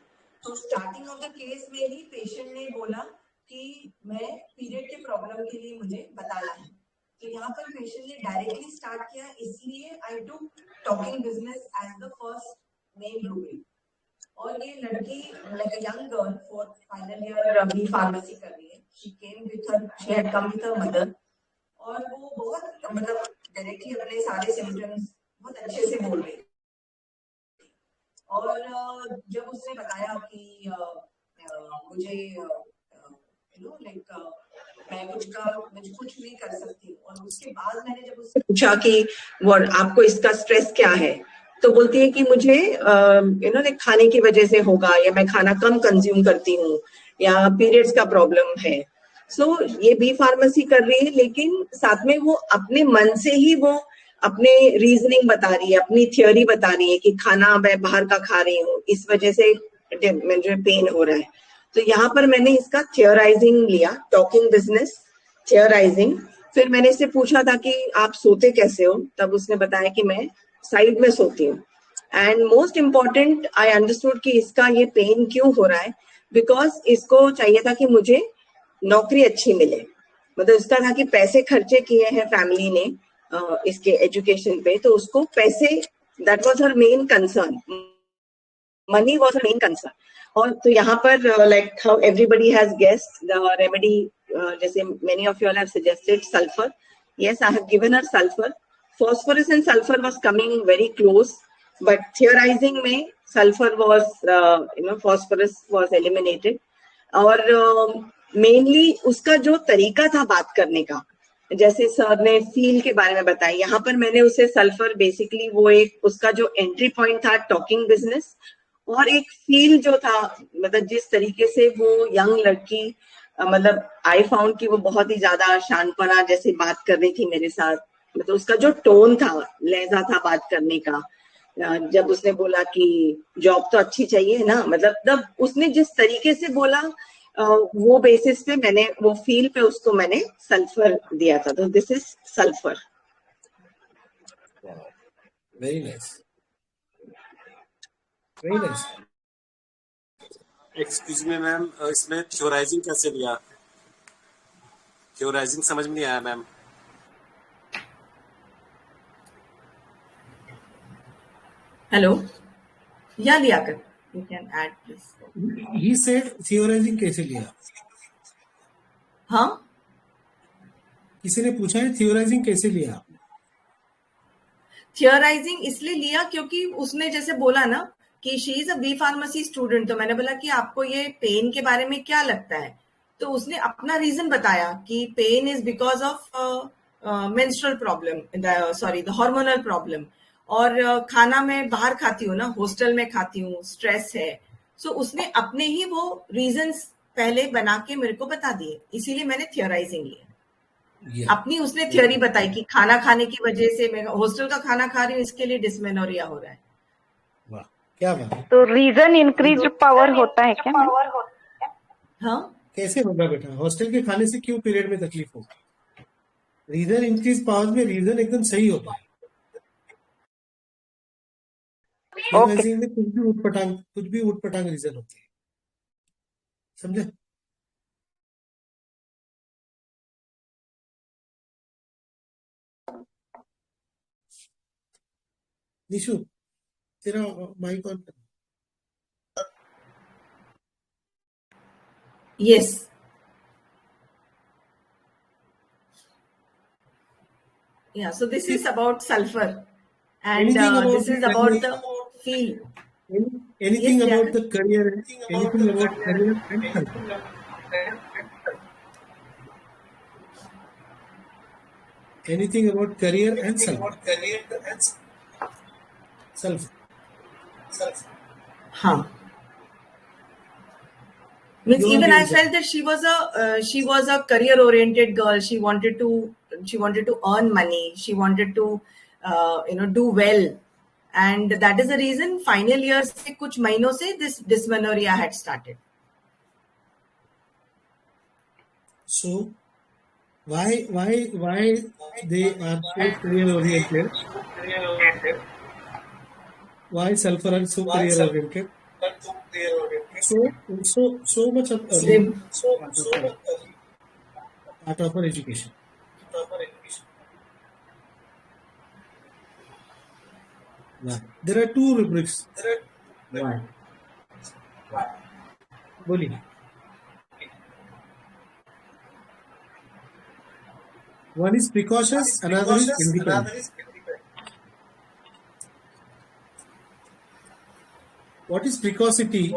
A: तो स्टार्टिंग ऑफ द केस में ही पेशेंट ने बोला कि मैं पीरियड के प्रॉब्लम के लिए मुझे बताना है. तो यहाँ पर पेशेंट ने डायरेक्टली स्टार्ट किया, इसलिए I took talking business as the first main rule. और ये लड़की like a young girl for final year B pharmacy कर रही है. She came with her she had come with her mother और वो बहुत मतलब डायरेक्टली अपने सारे सिम्टम्स बहुत अच्छे से बोल रही. और जब उसने बताया कि मुझे लाइक मैं कुछ नहीं कर सकती, और उसके बाद मैंने जब उससे पूछा कि आपको इसका स्ट्रेस क्या है, तो बोलती है कि मुझे लाइक खाने की वजह से होगा, या मैं खाना कम कंज्यूम करती हूँ, या पीरियड्स का प्रॉब्लम है. ये बी फार्मेसी कर रही है, लेकिन साथ में वो अपने मन से ही वो अपने रीजनिंग बता रही है, अपनी थ्योरी बता रही है कि खाना मैं बाहर का खा रही हूँ, इस वजह से मुझे पेन हो रहा है. तो यहाँ पर मैंने इसका थियोराइजिंग लिया, टॉकिंग बिजनेस थियोराइजिंग. फिर मैंने इससे पूछा था कि आप सोते कैसे हो, तब उसने बताया कि मैं साइड में सोती हूँ. And most important I understood कि इसका ये पेन क्यों हो रहा है, बिकॉज इसको चाहिए था कि मुझे नौकरी अच्छी मिले. मतलब इसका था कि पैसे खर्चे किए हैं फैमिली ने इसके एजुकेशन पे, तो उसको पैसे, that was her main concern, money was her main concern. और तो यहाँ पर like how everybody has guessed the remedy, जैसे many of you all have suggested sulphur. Yes, I have given her sulphur. phosphorus and sulfur was coming very close, but theorizing में sulfur was phosphorus was eliminated. और mainly उसका जो तरीका था बात करने का, जैसे सर ने फील के बारे में बताया, यहाँ पर मैंने उसे सल्फर बेसिकली वो एक उसका जो एंट्री पॉइंट था टॉकिंग बिजनेस, और एक फील जो था, मतलब जिस तरीके से वो यंग लड़की मतलब आई फाउंड कि वो बहुत ही ज्यादा शांतपना जैसे बात कर रही थी मेरे साथ. मतलब उसका जो टोन था, लहजा था बात करने का, जब उसने बोला कि जॉब तो अच्छी चाहिए ना, मतलब तब उसने जिस तरीके से बोला वो बेसिस पे मैंने वो फील पे उसको मैंने सल्फर दिया था. तो this is sulphur.
B: Very nice, very nice.
H: Excuse me ma'am, इसमें थ्योराइजिंग कैसे लिया? थ्योराइजिंग समझ में नहीं आया मैम.
A: हेलो, या Liaquat, you can add please.
B: He said theorizing कैसे लिया?
A: हाँ,
B: किसी ने पूछा है theorizing कैसे लिया?
A: थियोराइजिंग इसलिए लिया क्योंकि उसने जैसे बोला ना कि she is a B pharmacy student, तो मैंने बोला कि आपको ये पेन के बारे में क्या लगता है, तो उसने अपना रीजन बताया कि pain is because of menstrual problem, the hormonal problem, और खाना मैं बाहर खाती हूँ ना, हॉस्टल में खाती हूँ, स्ट्रेस है. सो उसने अपने ही वो रीजंस पहले बना के मेरे को बता दिए, इसीलिए मैंने थियोराइजिंग लिया. अपनी उसने थ्योरी बताई कि खाना खाने की वजह से मैं हॉस्टल का खाना खा रही हूँ, इसके लिए डिस्मेनोरिया हो रहा है.
B: वाह, क्या बात.
J: तो रीजन इंक्रीज पावर होता है क्या?
A: हाँ,
B: कैसे होगा बेटा? हॉस्टल के खाने से क्यों पीरियड में तकलीफ होगी? रीजन इंक्रीज पावर में रीजन एकदम सही होता है. थियोराइजिंग में कुछ भी उटपटांग रीजन होती है, समझे? निशु, तेरा माइक ऑन कर.
A: yes. Yeah, so this is about sulfur, and this is about the feel.
B: Anything
A: Yes,
B: about the career, anything about career and sulfur. Anything about career and sulfur. self.
A: Huh. Means
B: You are
A: even
B: the
A: I felt that she was a career oriented girl. She wanted to earn money. She wanted to do well, and that is the reason final year से कुछ महीनों से this dysmenorrhea had started.
B: So why they are so career oriented? Why sulfur are so career oriented? So much of part of our education. Why? There are two rubrics. Why? बोलिए. One is precautious, another is independent. What is precocity?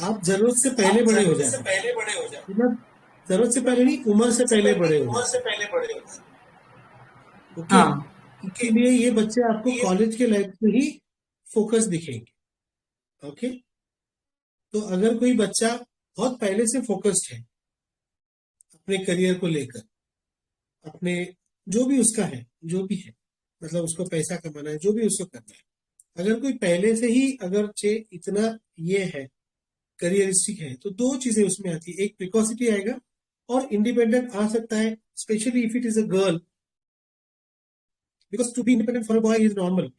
B: आप जरूरत से पहले बड़े हो जाते हैं. मतलब जरूरत से पहले नहीं, उम्र से पहले बड़े हो जाते हैं. ओके. इसके लिए ये बच्चे आपको कॉलेज के लाइफ में ही फोकस दिखेंगे. ओके. तो अगर कोई बच्चा बहुत पहले से फोकस्ड है अपने करियर को लेकर, अपने जो भी उसका है, जो भी है, मतलब उसको पैसा कमाना है, जो भी उसको करना है, अगर कोई पहले से ही अगर इतना ये है करियरिस्टिक है, तो दो चीजें उसमें आती है. एक प्रिकॉसिटी आएगा और इंडिपेंडेंट आ सकता है, specially if it is a girl, because to be independent for a boy is normal,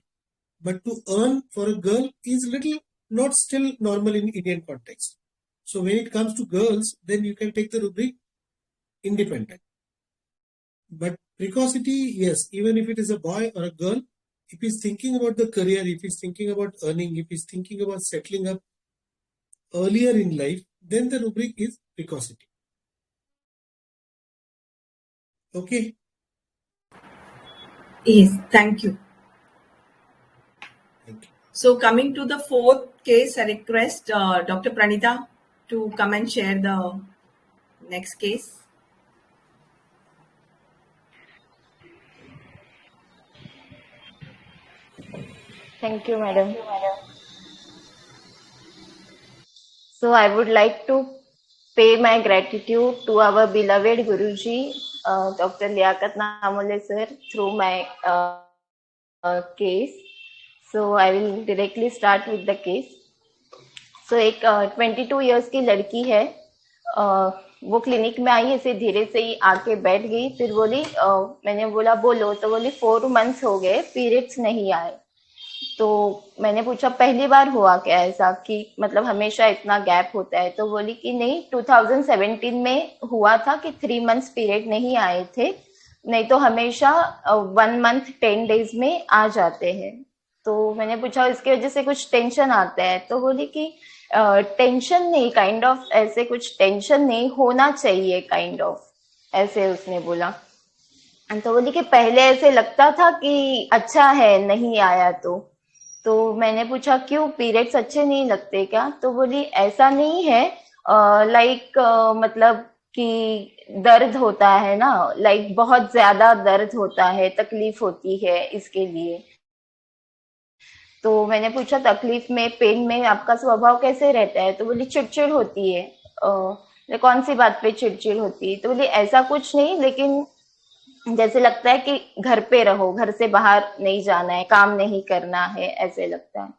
B: but to earn for a girl is little not still normal in Indian context. So when it comes to girls, then you can take the rubric independent. But precocity, yes, even if it is a boy or a girl, if he's thinking about the career, if he's thinking about earning, if he's thinking about settling up earlier in life, then the rubric is precocity. Okay?
A: Yes, thank you. So coming to the fourth case, I request Dr. Pranita to come and share the next case.
J: Thank you, madam. So I would like to pay my gratitude to our beloved Guruji, Dr. Liaquat Namole sir, through my case. So I will directly start with the case. So एक 22 years की लड़की है, वो clinic में आई, ऐसे धीरे से ही आके बैठ गई. फिर बोली, मैंने बोला बोलो, तो बोली 4 months हो गए पीरियड्स नहीं आए. तो मैंने पूछा पहली बार हुआ क्या ऐसा, कि मतलब हमेशा इतना गैप होता है. तो बोली कि नहीं, 2017 में हुआ था कि 3 months पीरियड नहीं आए थे, नहीं तो हमेशा 1 month 10 days में आ जाते हैं. तो मैंने पूछा इसकी वजह से कुछ टेंशन आता है. तो बोली कि टेंशन नहीं, काइंड ऑफ ऐसे कुछ टेंशन नहीं होना चाहिए, काइंड ऑफ ऐसे उसने बोला. तो बोली कि पहले ऐसे लगता था कि अच्छा है नहीं आया. तो मैंने पूछा क्यों, पीरियड्स अच्छे नहीं लगते क्या? तो बोली ऐसा नहीं है, लाइक मतलब कि दर्द होता है ना, लाइक बहुत ज्यादा दर्द होता है, तकलीफ होती है इसके लिए. तो मैंने पूछा तकलीफ में, पेन में आपका स्वभाव कैसे रहता है? तो बोली चिड़चिड़ होती है. कौन सी बात पे चिड़चिड़ होती है? तो बोली ऐसा कुछ नहीं, लेकिन जैसे लगता है कि घर पे रहो, घर से बाहर नहीं जाना है, काम नहीं करना है, ऐसे लगता है.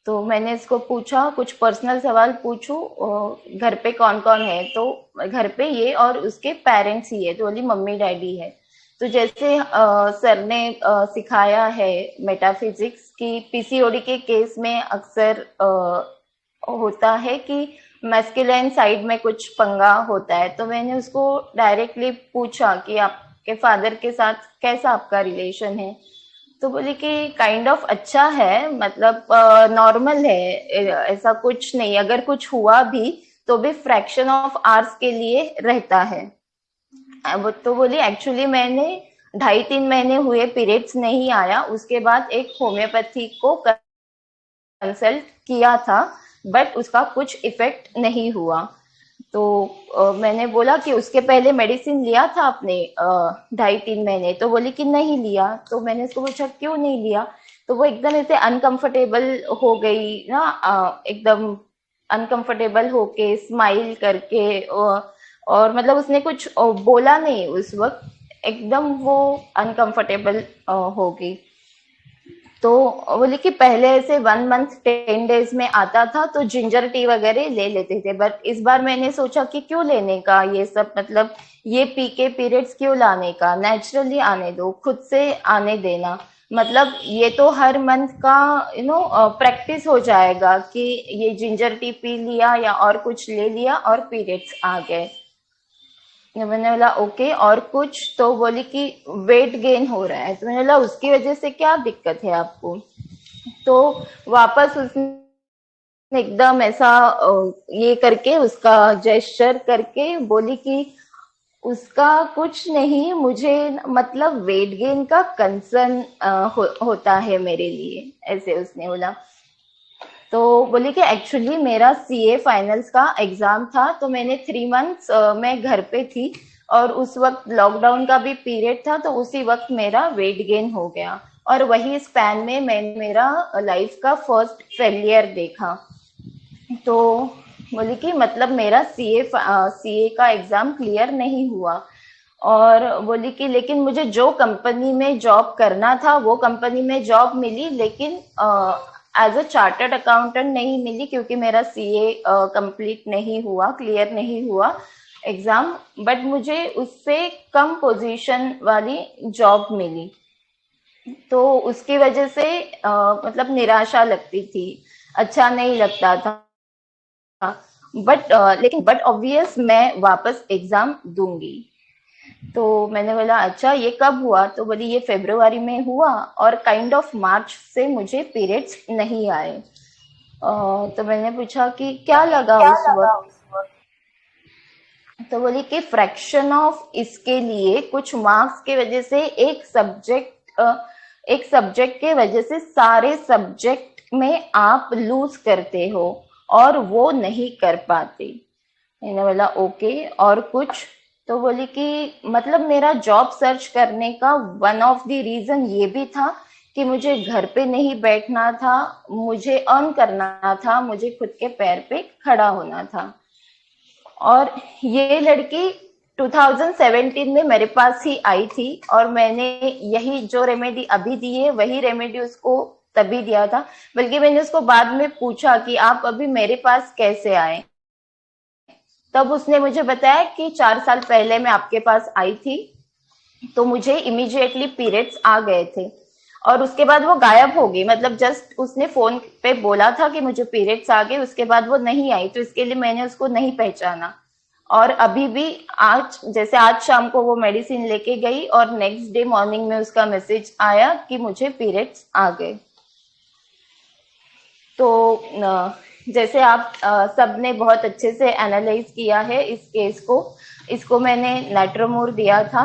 J: तो मैंने इसको पूछा, कुछ पर्सनल सवाल पूछू, घर पे कौन कौन है? तो घर पे ये और उसके पेरेंट्स ही है. तो बोली मम्मी डैडी है. तो जैसे सर ने सिखाया है मेटाफिजिक्स की, पीसीओडी के केस में अक्सर होता है कि मैस्कुलाइन साइड में कुछ पंगा होता है. तो मैंने उसको डायरेक्टली पूछा कि आपके फादर के साथ कैसा आपका रिलेशन है? तो बोली कि काइंड ऑफ अच्छा है, मतलब नॉर्मल है, ऐसा कुछ नहीं, अगर कुछ हुआ भी तो भी फ्रैक्शन ऑफ आवर्स के लिए रहता है. तो बोली एक्चुअली मैंने 2.5-3 महीने हुए पीरियड्स नहीं आया, उसके बाद एक होम्योपैथी को कंसल्ट किया था, बट उसका कुछ इफेक्ट नहीं हुआ. तो मैंने बोला कि उसके पहले मेडिसिन लिया था आपने 2.5-3 महीने, तो बोली कि नहीं लिया। तो मैंने उसको पूछा क्यों नहीं लिया, तो वो एकदम ऐसे अनकंफर्टेबल हो गई ना, एकदम अनकंफर्टेबल होके स्माइल करके, और मतलब उसने कुछ बोला नहीं उस वक्त, एकदम वो अनकंफर्टेबल हो गई। तो बोले कि पहले ऐसे 1 मंथ 10 डेज में आता था तो जिंजर टी वगैरह ले लेते थे, बट इस बार मैंने सोचा कि क्यों लेने का ये सब, मतलब ये पी के पीरियड्स क्यों लाने का, नेचुरली आने दो, खुद से आने देना। मतलब ये तो हर मंथ का प्रैक्टिस हो जाएगा कि ये जिंजर टी पी लिया या और कुछ ले लिया और पीरियड्स आ गए। मैंने बोला ओके, और कुछ, तो बोली कि वेट गेन हो रहा है। तो मैंने बोला उसकी वजह से क्या दिक्कत है आपको। तो वापस उसने एकदम ऐसा ये करके, उसका जेस्चर करके बोली कि उसका कुछ नहीं, मुझे मतलब वेट गेन का कंसर्न होता है मेरे लिए, ऐसे उसने बोला। तो बोली कि एक्चुअली मेरा सीए फाइनल्स का एग्जाम था, तो मैंने 3 मंथ्स मैं घर पे थी, और उस वक्त लॉकडाउन का भी पीरियड था, तो उसी वक्त मेरा वेट गेन हो गया, और वही स्पैन में मैंने मेरा लाइफ का फर्स्ट फेलियर देखा। तो बोली कि मतलब मेरा सीए का एग्जाम क्लियर नहीं हुआ, और बोली कि लेकिन मुझे जो कंपनी में जॉब करना था वो कंपनी में जॉब मिली, लेकिन एज अ चार्टर्ड अकाउंटेंट नहीं मिली, क्योंकि मेरा सीए कंप्लीट नहीं हुआ, क्लियर नहीं हुआ एग्जाम, बट मुझे उससे कम पोजीशन वाली जॉब मिली। तो उसकी वजह से मतलब निराशा लगती थी, अच्छा नहीं लगता था, बट ऑब्वियस मैं वापस एग्जाम दूंगी। तो मैंने बोला अच्छा ये कब हुआ, तो बोली ये फरवरी में हुआ, और काइंड ऑफ मार्च से मुझे पीरियड्स नहीं आए। तो मैंने पूछा कि क्या लगा उस वक्त, तो बोली कि फ्रैक्शन ऑफ इसके लिए कुछ मार्क्स की वजह से एक सब्जेक्ट के वजह से सारे सब्जेक्ट में आप लूज करते हो और वो नहीं कर पाते। मैंने बोला ओके, और कुछ, तो बोली कि मतलब मेरा जॉब सर्च करने का वन ऑफ द रीजन ये भी था कि मुझे घर पे नहीं बैठना था, मुझे अर्न करना था, मुझे खुद के पैर पे खड़ा होना था। और ये लड़की 2017 में मेरे पास ही आई थी, और मैंने यही जो रेमेडी अभी दी है वही रेमेडी उसको तभी दिया था, बल्कि मैंने उसको बाद में पूछा कि आप अभी मेरे पास कैसे आए, तब उसने मुझे बताया कि 4 साल पहले मैं आपके पास आई थी, तो मुझे इमीडिएटली पीरियड्स आ गए थे, और उसके बाद वो गायब हो गई, मतलब जस्ट उसने फोन पे बोला था कि मुझे पीरियड्स आ गए, उसके बाद वो नहीं आई, तो इसके लिए मैंने उसको नहीं पहचाना। और अभी भी जैसे आज शाम को वो मेडिसिन लेके गई, और नेक्स्ट डे मॉर्निंग में उसका मैसेज आया कि मुझे पीरियड्स आ गए। तो जैसे आप सबने बहुत अच्छे से एनालाइज किया है इस केस को, इसको मैंने नेट्रोमोर दिया था।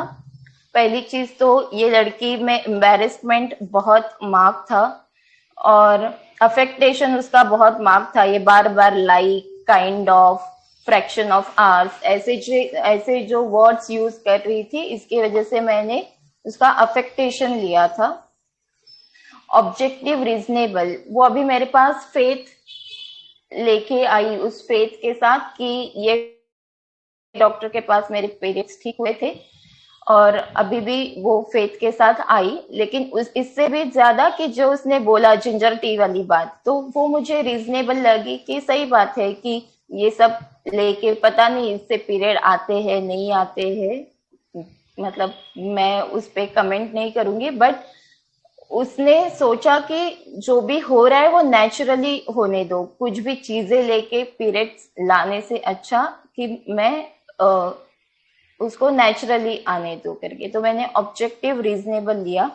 J: पहली चीज तो ये लड़की में एम्बेरसमेंट बहुत मार्क था, और अफेक्टेशन उसका बहुत मार्क था, ये बार बार like, kind of, fraction of hours, ऐसे जो वर्ड्स यूज कर रही थी, इसकी वजह से मैंने उसका अफेक्टेशन लिया था। ऑब्जेक्टिव रीजनेबल, वो अभी मेरे पास फेथ लेके आई, उस फेथ के साथ कि ये डॉक्टर के पास मेरे पीरियड्स ठीक हुए थे, और अभी भी वो फेथ के साथ आई, लेकिन इससे भी ज्यादा कि जो उसने बोला जिंजर टी वाली बात, तो वो मुझे रीजनेबल लगी कि सही बात है कि ये सब लेके पता नहीं इससे पीरियड आते हैं नहीं आते हैं, मतलब मैं उस पे कमेंट नहीं करूंगी, बट उसने सोचा कि जो भी हो रहा है वो नेचुरली होने दो, कुछ भी चीजें लेके पीरियड्स लाने से अच्छा कि मैं उसको नेचुरली आने दो करके। तो मैंने ऑब्जेक्टिव रीजनेबल लिया।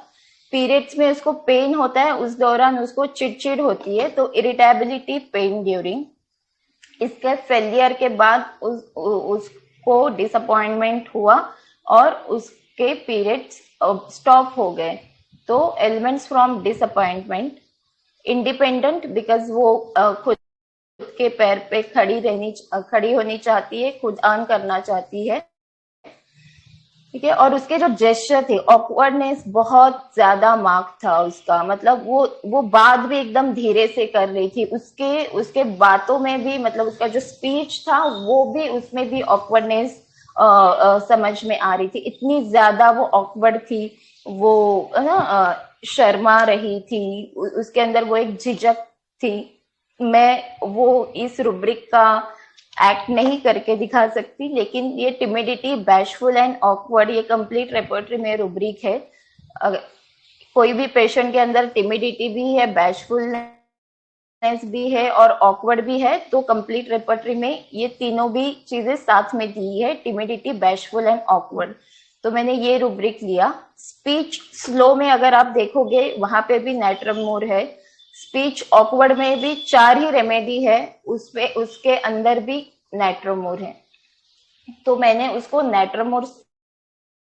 J: पीरियड्स में उसको पेन होता है, उस दौरान उसको चिड़चिड़ होती है, तो इरिटेबिलिटी, पेन ड्यूरिंग। इसके फेलियर के बाद उसको डिसअपॉइंटमेंट हुआ और उसके पीरियड्स स्टॉप हो गए। तो elements from disappointment, independent, because वो खुद के पैर पे खड़ी होनी चाहती है, खुद अर्न करना चाहती है, ठीक है। और उसके जो जेस्चर थे, ऑकवर्डनेस बहुत ज्यादा मार्क था उसका, मतलब वो बात भी एकदम धीरे से कर रही थी, उसके बातों में भी, मतलब उसका जो स्पीच था वो भी, उसमें भी ऑकवर्डनेस समझ में आ रही थी। इतनी ज्यादा वो ऑकवर्ड थी, वो ना शर्मा रही थी, उसके अंदर वो एक झिझक थी। मैं वो इस रुब्रिक का एक्ट नहीं करके दिखा सकती, लेकिन ये टिमिडिटी, बैशफुल एंड ऑकवर्ड, ये कंप्लीट रेपर्टरी में रुब्रिक है। अगर कोई भी पेशेंट के अंदर टिमिडिटी भी है, बैशफुलनेस भी है और ऑकवर्ड भी है, तो कंप्लीट रेपर्टरी में ये तीनों भी चीजें साथ में दी है, टिमिडिटी, बैशफुल एंड ऑकवर्ड। तो मैंने ये रुब्रिक लिया। स्पीच स्लो में अगर आप देखोगे वहां पे भी नाइट्रमोर है। स्पीच ऑकवर्ड में भी 4 ही रेमेडी है, उसके अंदर भी नाइट्रोमोर है। तो मैंने उसको नाइट्रोमोर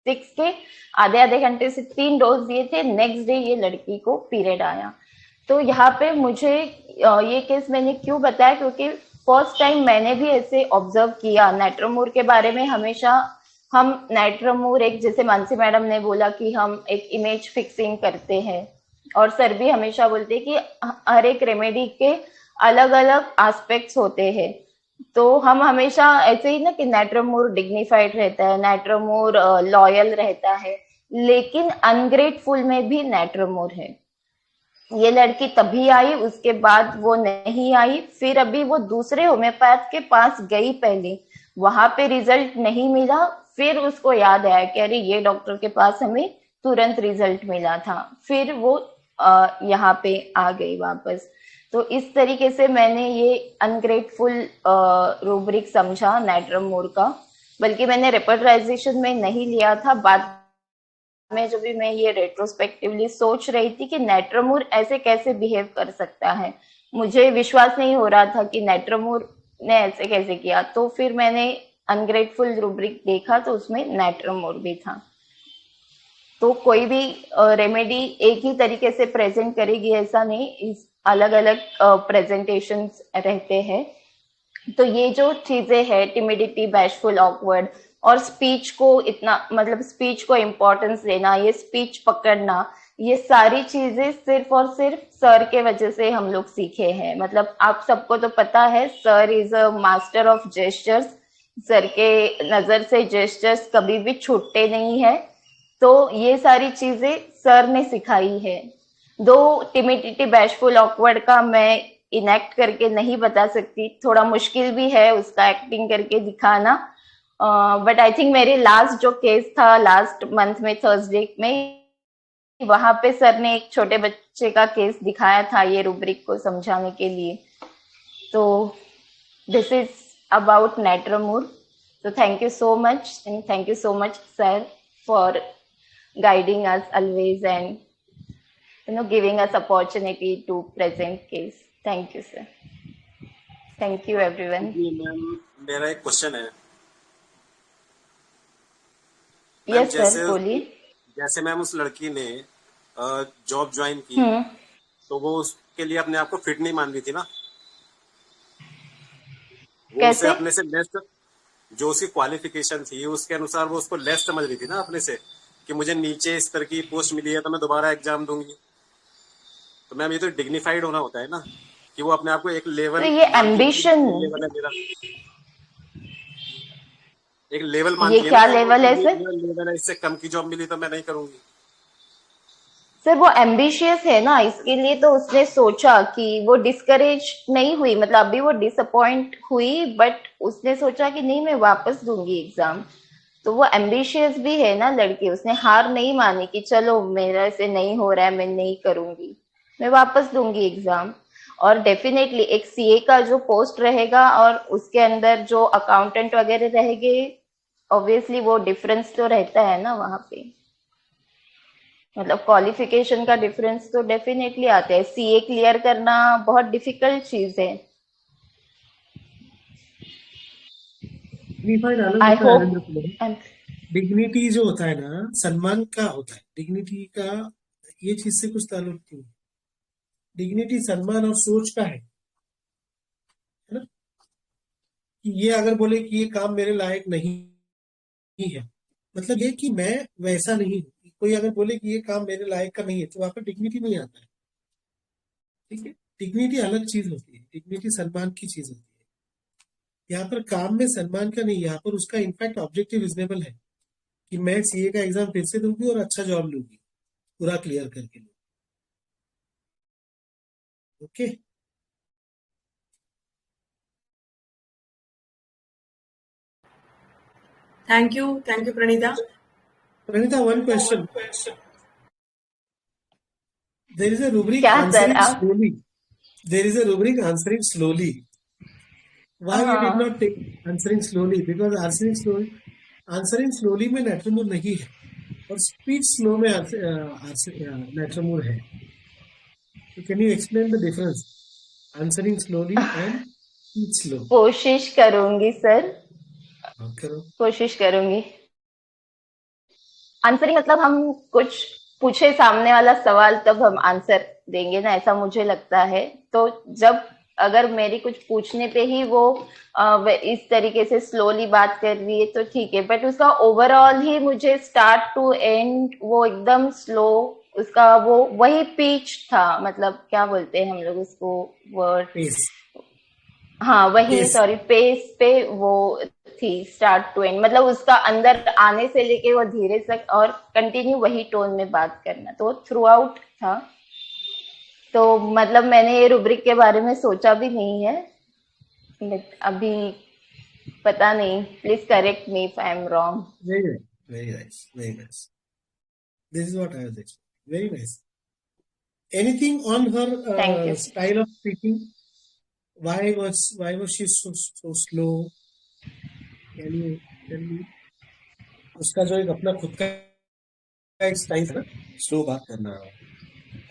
J: 6 के आधे घंटे से 3 डोज दिए थे। नेक्स्ट डे ये लड़की को पीरियड आया। तो यहाँ पे मुझे ये केस मैंने क्यों बताया, क्योंकि फर्स्ट टाइम मैंने भी ऐसे ऑब्जर्व किया। नाइट्रोमोर के बारे में हमेशा हम नाइट्रोमोर, एक जैसे मानसी मैडम ने बोला कि हम एक इमेज फिक्सिंग करते हैं, और सर भी हमेशा बोलते हैं कि हर एक रेमेडी के अलग अलग एस्पेक्ट्स होते हैं। तो हम हमेशा ऐसे ही ना कि नाइट्रोमोर डिग्निफाइड रहता है, नाइट्रोमोर लॉयल रहता है, लेकिन अनग्रेटफुल में भी नाइट्रोमोर है। ये लड़की तभी आई, उसके बाद वो नहीं आई। फिर अभी वो दूसरे होम्योपैथ के पास गई पहले, वहां पे रिजल्ट नहीं मिला। फिर उसको याद आया कि अरे ये डॉक्टर के पास हमें तुरंत रिजल्ट मिला था। फिर वो यहाँ पे आ गई वापस। तो इस तरीके से मैंने ये अनग्रेटफुल रूब्रिक समझा नाइट्रोमोर का, बल्कि मैंने रेपर्टराइजेशन में नहीं लिया था। बाद में जब भी मैं ये रेट्रोस्पेक्टिवली सोच रही थी कि नाइट्रोमोर ऐसे कैसे बिहेव कर सकता है, मुझे विश्वास नहीं हो रहा था कि नाइट्रोमोर ने ऐसे कैसे किया। तो फिर मैंने अनग्रेटफुल रूब्रिक देखा, तो उसमें नाइट्रोमोर भी था। तो कोई भी रेमेडी एक ही तरीके से प्रेजेंट करेगी ऐसा नहीं, इस अलग अलग प्रेजेंटेशंस रहते हैं। तो ये जो चीजें है, टिमिडिटी, बैशफुल, ऑकवर्ड, और स्पीच को इतना, मतलब स्पीच को इम्पोर्टेंस देना, ये स्पीच पकड़ना, ये सारी चीजें सिर्फ और सिर्फ सर के वजह से हम लोग सीखे हैं। मतलब आप सबको तो पता है, sir is a master of gestures. Sir के नजर से जेस्चर्स कभी भी छूटते नहीं है। तो ये सारी चीजें सर ने सिखाई है। दो टिमिडिटी, बैशफुल, ऑकवर्ड का मैं इनेक्ट करके नहीं बता सकती, थोड़ा मुश्किल भी है उसका एक्टिंग करके दिखाना। बट आई थिंक मेरे लास्ट जो केस था लास्ट मंथ में थर्सडे में, वहां पे सर ने एक छोटे बच्चे का केस दिखाया था ये रूब्रिक को समझाने के लिए। तो this is about natrum mur. So thank you so much, and thank you so much, sir, for guiding us always and giving us opportunity to present case. Thank you, sir. Thank you, everyone.
H: Ma'am मेरा एक question है।
J: Yes, sir, बोलिए।
H: जैसे ma'am उस लड़की ने job join की, तो वो उसके लिए अपने आप को फिट नहीं मान रही थी ना? वो
J: कैसे?
H: उसे अपने से लेस, जो उसकी क्वालिफिकेशन थी उसके अनुसार वो उसको लेस समझ रही थी ना अपने से, कि मुझे नीचे इस तरह की पोस्ट मिली है तो मैं दोबारा एग्जाम दूंगी। तो मैम ये तो डिग्निफाइड होना होता है ना, कि वो अपने आप को एक लेवल,
J: तो ये एम्बिशन,
H: लेवल है मेरा, एक लेवल
J: ये क्या लेवल है सर?
H: लेवल है, इससे कम की जॉब मिली तो मैं नहीं करूंगी।
J: सर वो एम्बिशियस है ना, इसके लिए तो उसने सोचा कि वो डिस्करेज नहीं हुई, मतलब अभी वो डिसअपॉइंट हुई, बट उसने सोचा कि नहीं मैं वापस दूंगी एग्जाम। तो वो एम्बिशियस भी है ना लड़की, उसने हार नहीं मानी कि चलो मेरा से नहीं हो रहा है, मैं नहीं करूंगी, मैं वापस दूंगी एग्जाम। और डेफिनेटली एक सीए का जो पोस्ट रहेगा और उसके अंदर जो अकाउंटेंट वगैरह रहेंगे, ऑब्वियसली वो डिफरेंस तो रहता है ना वहां पे, मतलब क्वालिफिकेशन का डिफरेंस तो डेफिनेटली आता है। सीए क्लियर करना बहुत डिफिकल्ट चीज है। आई होप
B: डिग्निटी जो होता है ना, सम्मान का होता है। डिग्निटी का ये चीज से कुछ ताल्लुक नहीं। डिग्निटी सम्मान और सोच का है कि ये अगर बोले कि ये काम मेरे लायक नहीं है, मतलब ये कि मैं वैसा नहीं हूँ। कोई अगर बोले कि ये काम मेरे लायक का नहीं है तो वहां पर डिग्निटी नहीं आता है। ठीक है, डिग्निटी अलग चीज होती है, डिग्निटी सम्मान की चीज होती है। यहाँ पर काम में सम्मान का नहीं, यहाँ पर उसका इनफैक्ट ऑब्जेक्टिव रिजनेबल है कि मैं सीए का एग्जाम फिर से दूंगी और अच्छा जॉब लूंगी, पूरा क्लियर करके लूंगी। Okay,
A: Thank you, Pranita.
B: Pranita, one question. There is a rubric
J: क्या सर
B: answering
J: आप?
B: slowly. There is a rubric answering slowly. Why you did not take answering slowly? Because answering slowly में नेट्रोमूर नहीं है और speech slow में नेट्रोमूर है. So can you explain the difference? Answering slowly and speech slow.
J: कोशिश करूंगी sir,
B: हाँ, करो.
J: कोशिश करूंगी. आंसरिंग मतलब हम कुछ पूछे सामने वाला सवाल तब हम आंसर देंगे ना, ऐसा मुझे लगता है. तो जब अगर मेरी कुछ पूछने पे ही वो इस तरीके से स्लोली बात कर रही है तो ठीक है, बट उसका ओवरऑल ही मुझे स्टार्ट टू एंड वो एकदम स्लो, उसका वो वही पिच था, मतलब क्या बोलते हैं हम लोग उसको वर्ड,
B: Pace.
J: हाँ वही,
B: Pace.
J: सॉरी, पेस पे वो थी स्टार्ट टू एंड, मतलब उसका अंदर आने से लेके वो धीरे तक और कंटिन्यू वही टोन में बात करना, तो थ्रू आउट था. तो मतलब मैंने ये रूब्रिक के बारे में सोचा भी नहीं है, बट अभी पता नहीं, please correct me if I am wrong.
B: Very nice. Very nice. Very nice. This is what I was expecting. Very nice. Anything on her
J: Thank you.
B: style of speaking? Why was she so slow? Can you tell me? उसका जो एक अपना खुद का एक style है ना, slow बात करना,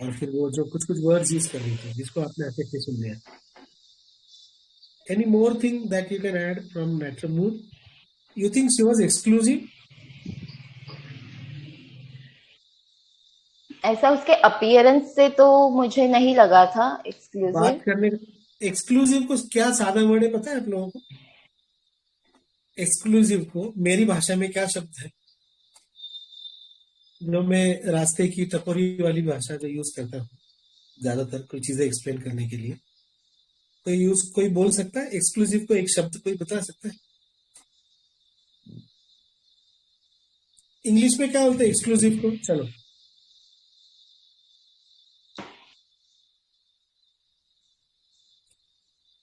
B: और फिर वो जो कुछ वर्ड्स यूज कर रही थी जिसको आपने अच्छे से सुन लिया. Any more thing that you can add from Natramoor? You think she was exclusive?
J: ऐसा उसके अपीयरेंस से तो मुझे नहीं लगा था एक्सक्लूसिव.
B: बात करने एक्सक्लूसिव को क्या सादा वर्ड है पता है आप लोगों को? एक्सक्लूसिव को मेरी भाषा में क्या शब्द है जो मैं रास्ते की टपोरी वाली भाषा जो यूज करता हूँ ज्यादातर कोई चीजें एक्सप्लेन करने के लिए? कोई बोल सकता है एक्सक्लूसिव को एक शब्द कोई बता सकता है? इंग्लिश में क्या बोलते हैं एक्सक्लूसिव को? चलो,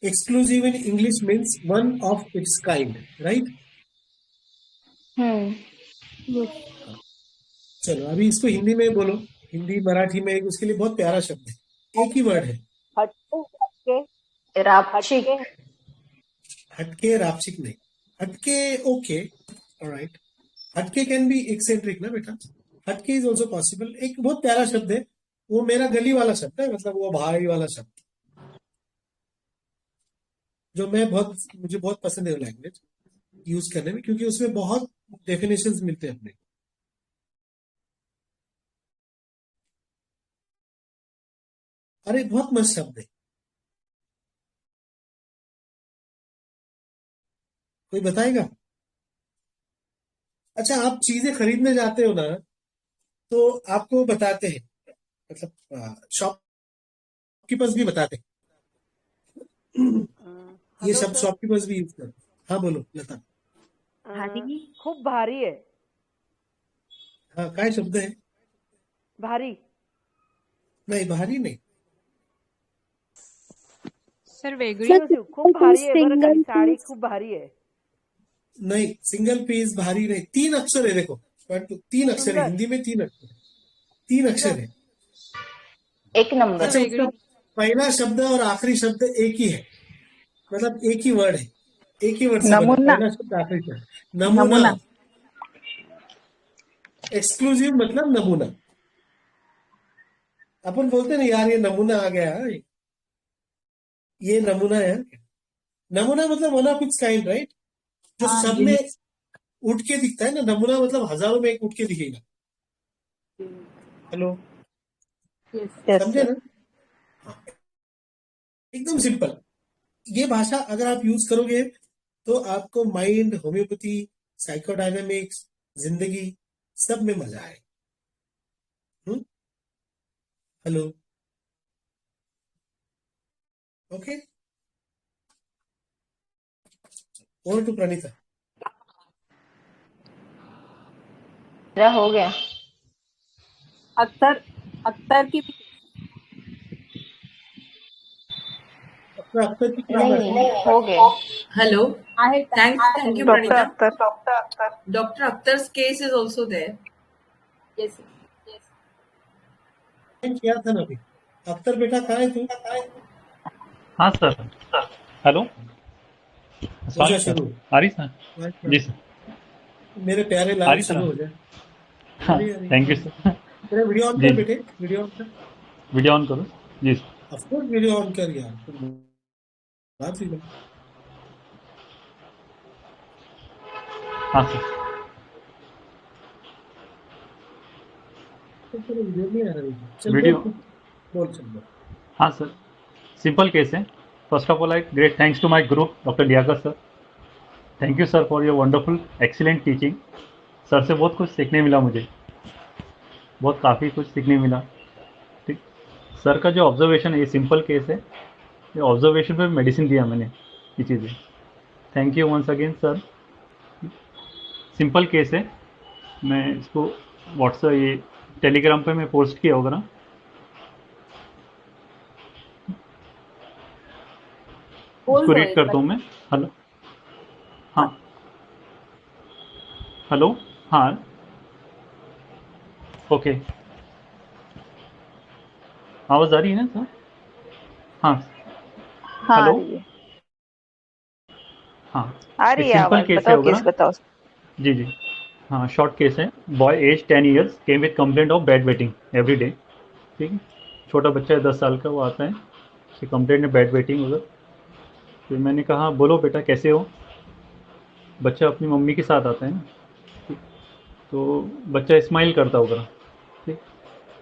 B: exclusive in English means one of its kind, right? चलो अभी इसको हिंदी में बोलो, हिंदी मराठी में उसके लिए बहुत प्यारा शब्द है, एक ही वर्ड है.
J: रापचिक.
B: हटके, रापचिक नहीं. हटके ओके, ऑलराइट. हटके कैन बी एक्सेंट्रिक ना बेटा, हटके इज ऑल्सो पॉसिबल. एक बहुत प्यारा शब्द है, वो मेरा गली वाला शब्द है, मतलब वो भाई वाला शब्द जो मुझे बहुत पसंद है लैंग्वेज यूज करने में, क्योंकि उसमें बहुत डेफिनेशंस मिलते हैं अपने. अरे बहुत मस्त शब्द है, कोई बताएगा? अच्छा, आप चीजें खरीदने जाते हो ना तो आपको बताते हैं, मतलब शॉपकीपर्स भी बताते हैं. ये शब्द शॉपकीपर्स भी यूज करते. हाँ बोलो लता.
K: भारी, खूप भारी आहे.
B: हाँ, काय शब्द है?
K: भारी
B: नहीं, भारी नहीं
K: सर, वेगळी खूप भारी आहे बरं का, साडी खूप भारी आहे.
B: नहीं, सिंगल पीस भारी नहीं. 3 अक्षर है, देखो 3 अक्षर है हिंदी में, 3 अक्षर, 3 अक्षर है.
J: एक नंबर.
B: अच्छा, उसका पहला शब्द और आखिरी शब्द एक ही है, मतलब एक ही वर्ड है, एक ही वर्ड से बना, पहला शब्द आखिरी शब्द. नमूना. एक्सक्लूसिव मतलब नमूना. अपन बोलते ना यार ये नमूना आ गया, ये नमूना है. नमूना मतलब one of its kind, right? जो सब में उठ के दिखता है ना, नमूना मतलब हजारों में एक उठ के दिखेगा. हेलो, समझे ना? एकदम सिंपल. ये भाषा अगर आप यूज करोगे तो आपको माइंड, होम्योपैथी, साइकोडायनामिक्स, जिंदगी सब में मजा आए। Hello, okay, over to Praneeta.
J: मेरा हो गया।
K: अख्तर की
B: अब तक की क्या
J: नहीं
B: बात है?
J: हो गया।
A: Hello.
K: आहे
A: Thank you,
D: Dr.
A: Pranita.
D: Akhtar.
A: Dr. Akhtar's case is also there.
K: yes
B: किया था ना अभी। अख्तर बेटा कहाँ है तू?
L: हाँ सर। हेलो
B: हो शुरू।
L: आ रही सर? जी सर,
B: मेरे प्यारे
L: आ
B: लाल
L: रही
B: शुरू हो
L: सर।
B: जाए।
L: हाँ, थैंक यू सर।
B: तेरा वीडियो ऑन
L: जी
B: कर
L: जी,
B: बेटे, वीडियो ऑन कर।
L: वीडियो ऑन करो। जी sir.
B: Of course video on कर यार, तुम बात ही नहीं।
L: हाँ सर।
B: तो तेरा वीडियो नहीं आ रहा है। चल
L: वीडियो,
B: बोल चल बोल।
L: हाँ सर, सिंपल केस है। First of all I great thanks to my guru doctor Liaqat sir. Thank you sir for your wonderful excellent teaching. Sir से बहुत कुछ सीखने मिला मुझे, बहुत काफ़ी कुछ सीखने मिला। ठीक, सर का जो ऑब्जर्वेशन है, ये सिंपल केस है, ये ऑब्जर्वेशन पे मेडिसिन दिया मैंने ये चीज़ें। Thank you once again sir. Simple case है, मैं इसको व्हाट्सएप ये टेलीग्राम पे मैं पोस्ट किया होगा ना।
K: बोल
L: इसको
K: दो
L: रीड
K: एक
L: करता
K: बार।
L: हूँ मैं। हेलो, हाँ, हेलो, हाँ, ओके, आवाज़ आ रही है ना सर? हाँ,
D: हाँ आ
L: हेलो,
D: रही है,
L: हाँ,
D: आ
L: एक
D: रही है
L: सिंपल
D: आवाज।
L: केस है
D: बताओ
L: होगा
D: केस
L: ना।
D: बताओ।
L: जी जी, हाँ, शॉर्ट केस है। Boy age 10 years came with complaint of bed wetting every day. ठीक है, छोटा बच्चा है 10 साल का, वो आता है, उसकी कंप्लेंट है बेड वेटिंग उधर। फिर मैंने कहा बोलो बेटा कैसे हो। बच्चा अपनी मम्मी के साथ आता है ना, ठीक, तो बच्चा स्माइल करता होगा। ठीक,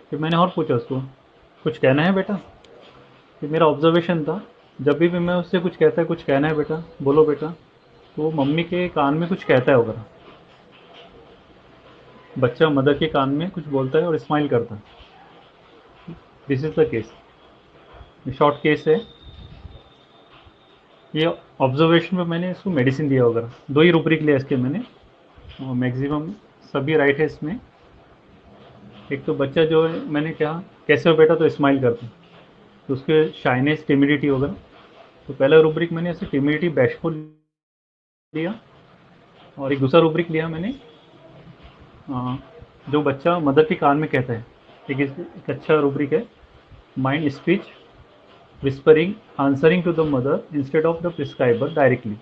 L: फिर मैंने और पूछा उसको कुछ कहना है बेटा। फिर मेरा ऑब्जर्वेशन था, जब भी मैं उससे कुछ कहता है कुछ कहना है बेटा, बोलो बेटा, तो वो मम्मी के कान में कुछ कहता है होगा। बच्चा मदर के कान में कुछ बोलता है और स्माइल करता है। This is the case, short case है ये। ऑब्जर्वेशन में मैंने इसको मेडिसिन दिया होगा। 2 ही रूब्रिक लिया इसके मैंने, मैक्सिमम सभी राइट है इसमें। एक तो बच्चा जो है, मैंने कहा कैसे हो बेटा, तो स्माइल करता है, तो उसके शाइनेस टिमिडिटी होगा। तो पहला रूब्रिक मैंने ऐसे टिमिडिटी बैशफुल लिया, और एक दूसरा रूब्रिक लिया मैंने जो बच्चा मदर के कान में कहता है। एक अच्छा रूब्रिक है mind speech whispering answering to the mother instead of the prescriber directly.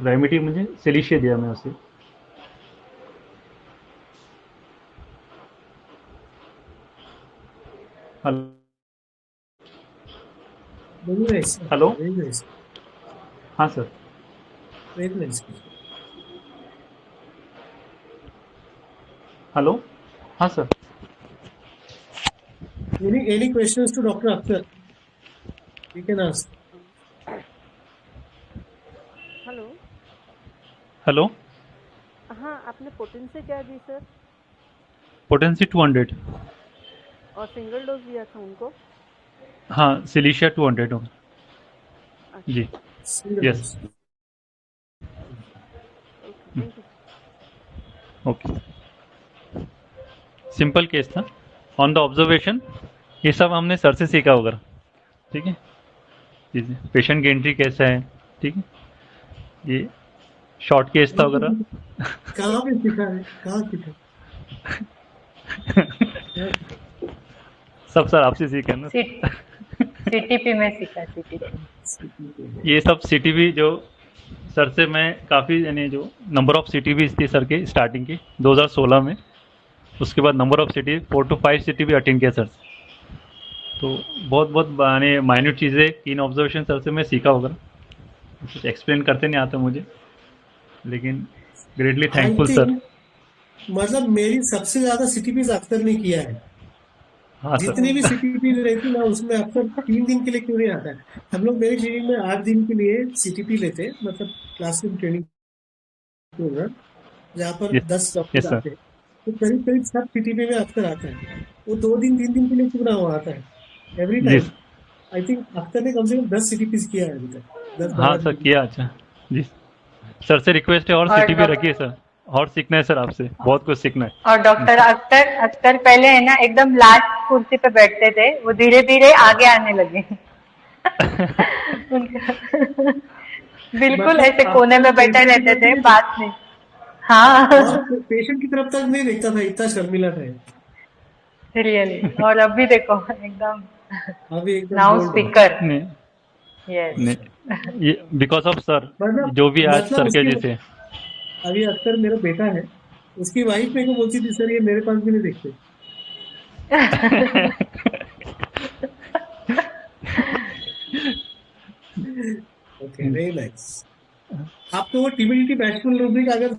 L: Remedy मुझे सिलिशिया दिया मैं उसे। हेलो, हाँ सर, हेलो, हाँ sir.
B: Any questions to Dr. Akhtar? You can ask.
K: Hello,
L: hello,
K: हाँ आपने पोटेंसी क्या दी सर,
L: पोटेंसी 200
K: और सिंगल डोज दिया था उनको?
L: हाँ, सिलिशिया 200 होगा जी। यस, ओके, सिंपल केस था। ऑन द ऑब्जर्वेशन ये सब हमने सर से सीखा होगा। ठीक है, पेशेंट की एंट्री कैसा है, ठीक है, ये शॉर्ट केस था वगैरह।
B: कहाँ पे सीखा है, कहाँ सीखा?
L: सब सर आपसे सीखा है ना।
E: सीटीपी में सीखा, सीटीपी।
L: ये सब सीटीबी जो सर से मैं काफ़ी, यानी जो नंबर ऑफ सीटीबी थी सर के स्टार्टिंग की 2016 में, उसके बाद number of city 4 to 5 CTB attend किया सर। तो बहुत बहुत यानी माइन्यूट चीज़ें, कीन ऑब्जर्वेशन सर से मैं सीखा होगा। कुछ एक्सप्लेन करते नहीं आता मुझे, लेकिन ग्रेटली थैंकफुल सर।
B: मतलब मेरी सबसे ज्यादा सीटीपीज अख्तर ने किया है।
L: हाँ सर।
B: जितनी भी सीटीपी रहती ना उसमें अक्सर 3 दिन के लिए क्यों नहीं आता है। हम लोग मेरे क्लिनिक में 8 दिन के लिए सीटीपी लेते हैं, मतलब क्लासरूम ट्रेनिंग प्रोग्राम, जहाँ पर
L: यस
B: 10
L: यस
B: डॉक्टर
L: सर।
B: आते हैं। तो करीब करीब सब सीटीपी में अक्सर आता है। वो 2 दिन 3 दिन के लिए क्यों ना वो आता है एवरी
L: जी
B: टाइम। आई थिंक अख्तर ने कम से कम 10 सीटीपी किया है अभी तक, 10-12
L: हाँ सर
B: सीटीपी।
L: किया। अच्छा जी सर से रिक्वेस्ट है और
E: और
L: सीटीपी रखिए सर, और सीखना है सर आपसे, बहुत कुछ सीखना है।
E: और डॉक्टर अख्तर अख्तर पहले है ना एकदम लास्ट कुर्सी पे बैठते थे, वो धीरे धीरे आगे आने लगे। बिल्कुल ऐसे
B: मतलब
E: कोने में बैठे
B: पेशेंट की
E: रहते
B: तरफ
E: थे,
B: नहीं
E: बात नहीं। हाँ।
B: और पेशेंट की तरफ तक नहीं देखता था, इतना शर्मिला था।
E: रियली। और अभी देखो एकदम
B: अभी एकदम
E: नाउ
B: बोल्ड है।
E: स्पीकर।
L: नहीं
E: यस।
L: नहीं, ये बिकॉज ऑफ सर,
B: मतलब
L: जो भी आज
B: मतलब
L: सर के
B: उसकी
L: जैसे।
B: अभी अख्तर मेरा बेटा है, उसकी वाइफ मेरे को बोलती थी सर ये मेरे पास भी नहीं देखते। Okay, very nice. आपको वो टीबीडीटी बैचलर रूब्रिक अगर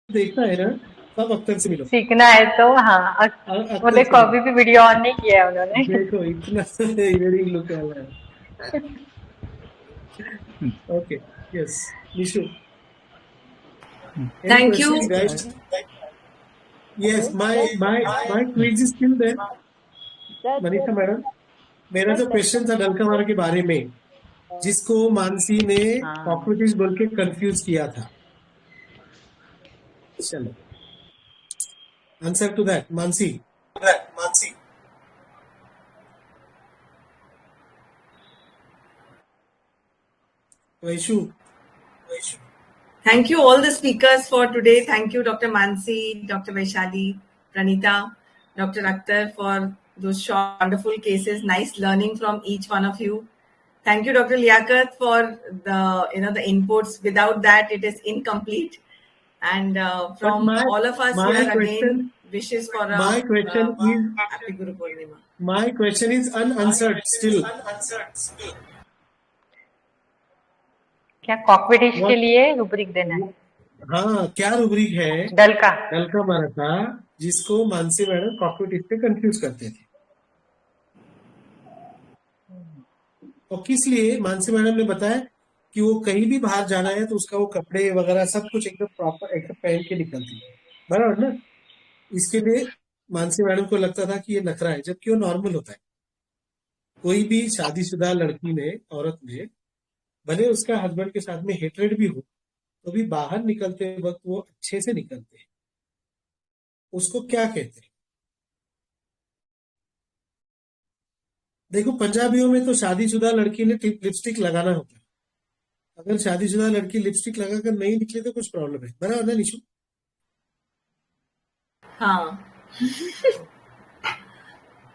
B: देखना है ना, सब अख्तर से मिलो।
E: सीखना है तो हाँ वो
B: अख्तर
E: देखो
B: से
E: अभी भी वीडियो ऑन नहीं किया है उन्होंने।
B: देखो इतना वेरी लुक आ रहा है। Okay, yes Nishu, any
A: Thank you.
B: questions guys? Yes, my quiz is still there, Manisha madam. मेरा जो क्वेश्चन था डलकामार के बारे में, जिसको मानसी ने कॉकरोचेस बोल के कंफ्यूज किया था, चलो answer to that Mansi. Vaishu,
A: Thank you all the speakers for today. Thank you Dr. Mansi, Dr. Vaishali, Pranita, Dr. Akhtar for those short, wonderful cases. Nice learning from each one of you. Thank you Dr. Liaquat for the inputs. Without that it is incomplete. And from all of us here again, wishes for a happy Guru Purnima.
B: My question is unanswered still.
E: क्या कॉकविडिश के लिए rubric देना है?
B: हाँ, क्या rubric है डलकामार का, जिसको मानसी मैडम कॉकविडिश से कंफ्यूज करते थे? और किस लिए मानसी मैडम ने बताया कि वो कहीं भी बाहर जाना है तो उसका वो कपड़े वगैरह सब कुछ एकदम प्रॉपर एकदम पहन के निकलती है, बराबर ना। इसके लिए मानसी मैडम को लगता था कि ये नखरा है, जबकि वो नॉर्मल होता है। कोई भी शादीशुदा लड़की ने, औरत ने, भले उसका हस्बैंड के साथ में हेट्रेड भी हो तो भी बाहर निकलते वक्त वो अच्छे से निकलते हैं। उसको क्या कहते हैं? देखो पंजाबियों में तो शादीशुदा लड़की ने लिपस्टिक लगाना होता है। अगर शादीशुदा लड़की लिपस्टिक लगाकर नहीं निकले तो कुछ प्रॉब्लम है, बराबर ना निशु?
A: हाँ।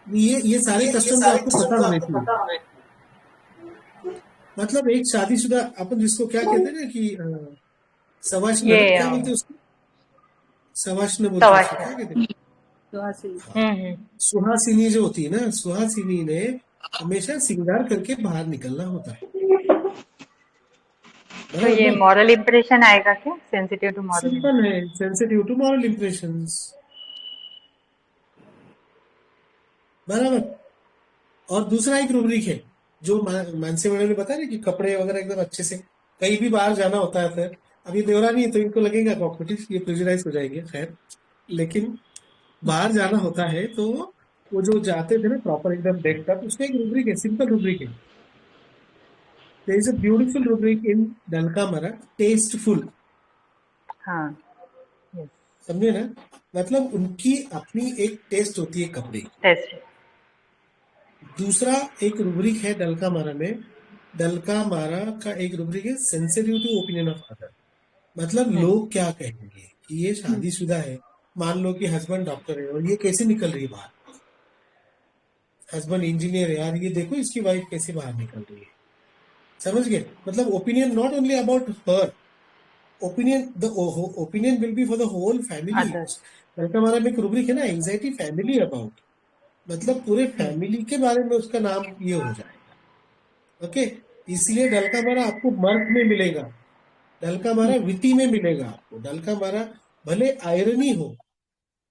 B: ये सारे कस्टम आपको पता होने चाहिए। मतलब एक शादीशुदा, अपन जिसको क्या कहते हैं ना कि सवाशना, क्या बोलते हैं उसको? सवाशना बोलते हैं, क्या कहते हैं? सुहासिनी जो होती है ना, सुहासिनी ने हमेशा श्रृंगार करके बाहर निकलना होता है।
E: तो ये मॉरल इंप्रेशन आएगा क्या? Sensitive to moral?
B: सिंपल है, सेंसिटिव टू मॉरल इंप्रेशंस, बराबर। और दूसरा एक रूब्रिक है जो मानसी मैडम ने बताया कि कपड़े वगैरह एकदम अच्छे से, कहीं भी बाहर जाना होता है। फिर अब ये देवरानी है तो इनको लगेगा कॉकरोचेस, ये प्रेशराइज हो जाएंगे, खैर। लेकिन बाहर जाना होता है तो वो जो जाते थे ना प्रॉपर एकदम डेस्क तक, उसका एक रूब्रिक है, सिंपल रूब्रिक है। There is a beautiful rubric in dulcamara, tasteful.
E: हाँ,
B: समझे ना, मतलब उनकी अपनी एक टेस्ट होती है कपड़े।
E: टेस्ट।
B: दूसरा एक रूब्रिक है डलकामार में, डलकामार का एक रूब्रिक है sensitive to opinion of other. मतलब लोग क्या कहेंगे कि ये शादीशुदा है, मान लो कि हस्बैंड डॉक्टर है और ये कैसे निकल रही है बाहर, हस्बैंड इंजीनियर है, यार ये देखो इसकी वाइफ कैसे बाहर निकल रही है, समझ गए? मतलब opinion not only about her, opinion will be for the whole family. Dulcamara में एक रूब्रिक है ना, एंजाइटी फैमिली अबाउट, मतलब पूरे फैमिली के बारे में उसका नाम ये हो जाएगा। ओके, इसलिए डलकामार आपको मर्द में मिलेगा, डलकामार विटी में मिलेगा आपको। डलकामार भले आयरनी हो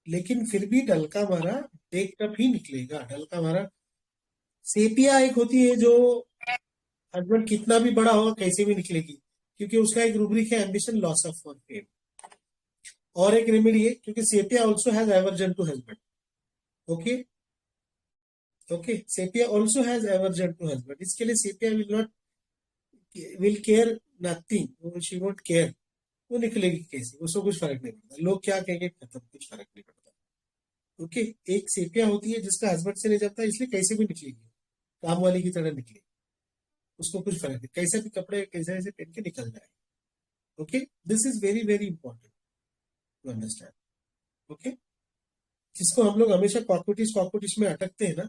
B: लेकिन फिर भी डलकामार टेक टप ही निकलेगा। हल्का हमारा सेपिया एक होती है जो हस्बैंड कितना भी बड़ा होगा कैसे भी निकलेगी, क्योंकि उसका एक रूब्रिक है ambition loss of for fame. और एक रेमेडी है क्योंकि sepia also has aversion to husband. Okay okay, sepia also has aversion to husband. इसके लिए sepia will care nothing, she won't care. वो निकलेगी कैसे, उसको कुछ फर्क नहीं पड़ता, लोग क्या कहेंगे खत्म, कुछ फर्क नहीं पड़ता। ओके, एक सेपिया होती है जिसका हस्बैंड से नहीं जाता, इसलिए कैसे भी निकलेगी, काम वाली की तरह निकलेगी, उसको कुछ फर्क नहीं, कैसे भी कपड़े कैसे ऐसे पहन के निकल जाए। Okay, this is very very important to understand. Okay, जिसको हम लोग हमेशा कॉकपिटिश में अटकते हैं ना,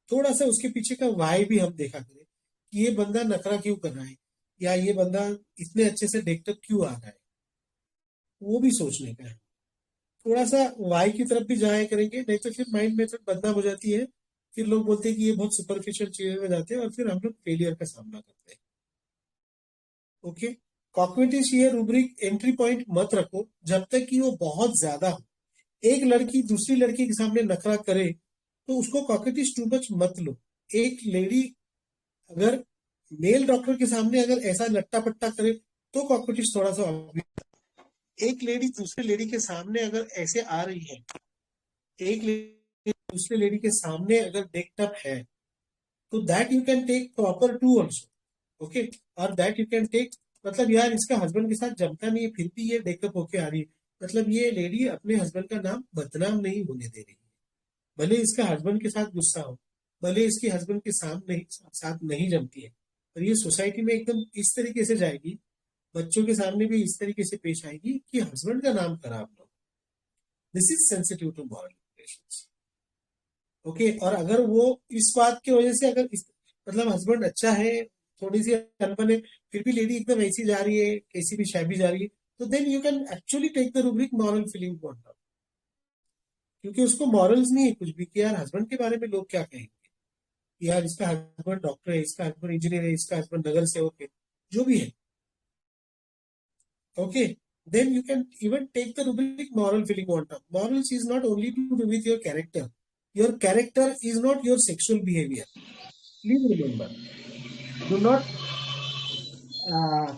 B: थोड़ा सा उसके पीछे का वाई भी हम देखा करें कि ये बंदा नखरा क्यों कर रहा है, या ये बंदा इतने अच्छे से डेक्टअप क्यों आ रहा है, वो भी सोचने का है। थोड़ा सा वाई की तरफ भी जाया करेंगे, नहीं तो फिर माइंड मेथड बदनाम हो जाती है, फिर लोग बोलते हैं कि ये बहुत सुपरफिशियल चीजों में जाते हैं और फिर हम लोग फेलियर का सामना करते हैं। ओके, कॉग्निटिव ये रूब्रिक एंट्री पॉइंट मत रखो जब तक कि वो बहुत ज्यादा हो। एक लड़की दूसरी लड़की के सामने नखरा करे तो उसको कॉग्निटिव टू मच मत लो। एक लेडी अगर मेल डॉक्टर के सामने अगर ऐसा लट्टा पट्टा करे तो कॉग्निटिव थोड़ा सा, एक लेडी दूसरे लेडी के सामने अगर ऐसे आ रही है, एक लेडी दूसरे लेडी के सामने अगर डेक्टअप है, तो that you can take proper to also. Okay, और दैट यू कैन टेक, मतलब यार इसका हस्बैंड के साथ जमता नहीं है फिर भी ये डेक्टअप होके आ रही है, मतलब ये लेडी अपने हस्बैंड का नाम बदनाम नहीं होने दे रही है। भले इसका हस्बैंड के साथ गुस्सा हो, भले इसके हस्बैंड के साथ नहीं जमती है, पर ये सोसाइटी में एकदम इस तरीके से जाएगी, बच्चों के सामने भी इस तरीके से पेश आएगी कि हस्बैंड का नाम खराब ना हो। This is sensitive to moral relations. Okay, और अगर वो इस बात की वजह से अगर मतलब हस्बैंड अच्छा है, थोड़ी सी अनबन है, फिर भी लेडी एकदम ऐसी जा रही है, कैसी भी शैबी जा रही है, तो then you can actually take the rubric moral feeling point out, क्योंकि उसको मॉरल्स नहीं है कुछ भी कि यार हस्बैंड के बारे में लोग क्या कहेंगे, यार इसका हस्बैंड डॉक्टर है, इसका हस्बैंड इंजीनियर है, इसका हस्बैंड नगर सेवक है, जो भी है। Okay, then you can even take the rubric moral feeling quantum. Morals is not only to do with your character. Your character is not your sexual behavior. Please remember, do not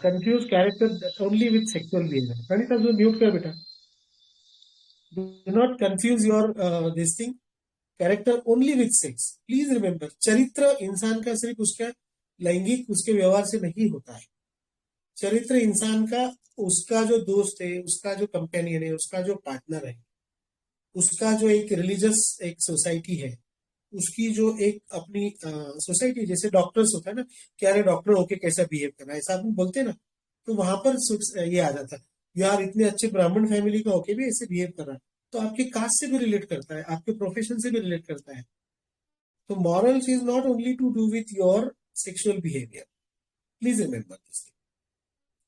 B: confuse character only with sexual behavior. Pranita, जो mute कर बेटा. Do not confuse your this thing character only with sex. Please remember, चरित्र इंसान का सिर्फ उसका लैंगिक उसके व्यवहार से नहीं होता है। चरित्र इंसान का उसका जो दोस्त है, उसका जो कंपेनियन है, उसका जो पार्टनर है, उसका जो एक रिलीजियस एक सोसाइटी है, उसकी जो एक अपनी सोसाइटी, जैसे डॉक्टर्स होता है ना कि अरे डॉक्टर होके कैसा बिहेव करना है, ऐसा आप बोलते हैं ना, तो वहां पर ये आ जाता है, यार इतने अच्छे ब्राह्मण फैमिली का होके भी ऐसे बिहेव कर रहा है, तो आपके कास्ट से भी रिलेट करता है, आपके प्रोफेशन से भी रिलेट करता है। तो morals is not only to do with your sexual behaviour, please remember this.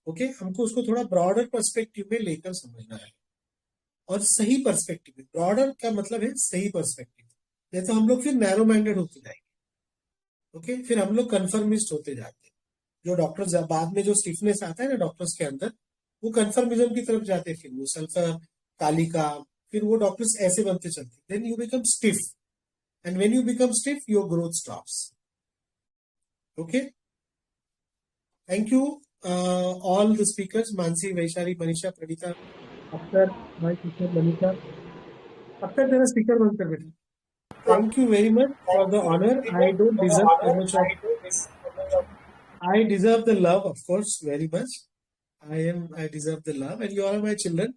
B: Okay, हमको उसको थोड़ा ब्रॉडर पर्सपेक्टिव में लेकर समझना है, और सही पर्सपेक्टिव में। ब्रॉडर का मतलब है सही पर्सपेक्टिव, नहीं तो हम लोग फिर नैरो माइंडेड होते जाएंगे। ओके, फिर हम लोग कन्फर्मिस्ट होते जाते हैं। जो डॉक्टर्स बाद में जो स्टिफनेस आता है ना डॉक्टर्स के अंदर, वो कन्फर्मिज्म की तरफ जाते हैं, फिर वो सल्फर कालिका, फिर वो डॉक्टर्स ऐसे बनते चलते, then you become stiff, and when you become stiff your growth stops. Okay, thank you all the speakers, Mansi, Vaishali, Manisha, Pranita, Akhtar, my sister Manisha. Akhtar, there are speaker band kar beta. Thank you very much for the honor. I don't deserve so much of. I deserve the love, of course, very much. I deserve the love, and you are my children,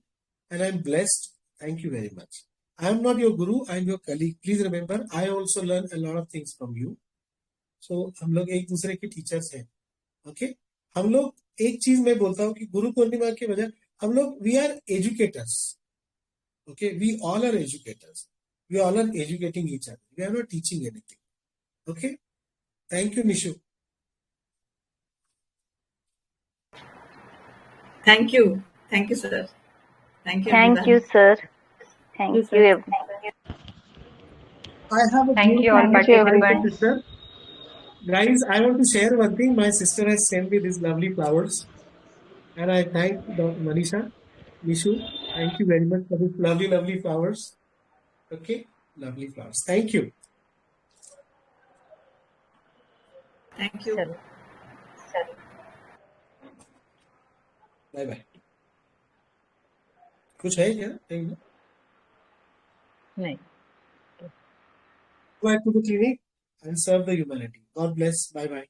B: and I'm blessed. Thank you very much. I am not your guru. I am your colleague. Please remember, I also learn a lot of things from you. So हम लोग एक दूसरे के teachers हैं. Okay? हम लोग एक चीज मैं बोलता हूँ कि गुरु पूर्णिमा के वजह हम लोग we are educators. Okay, we all are educators, we all are educating each other, we are not teaching anything. Okay, thank you Nishu.
A: Thank you sir, thank
E: you sir, thank you everyone.
B: I have a
E: Thank you all participants.
B: Guys, I want to share one thing. My sister has sent me these lovely flowers, and I thank Manisha, Nishu. Thank you very much for these lovely, lovely flowers. Okay, lovely flowers. Thank you.
A: Thank you.
E: चलो
B: Bye bye. कुछ है क्या?
E: नहीं
B: Go back to the clinic and serve the humanity. God bless. Bye bye.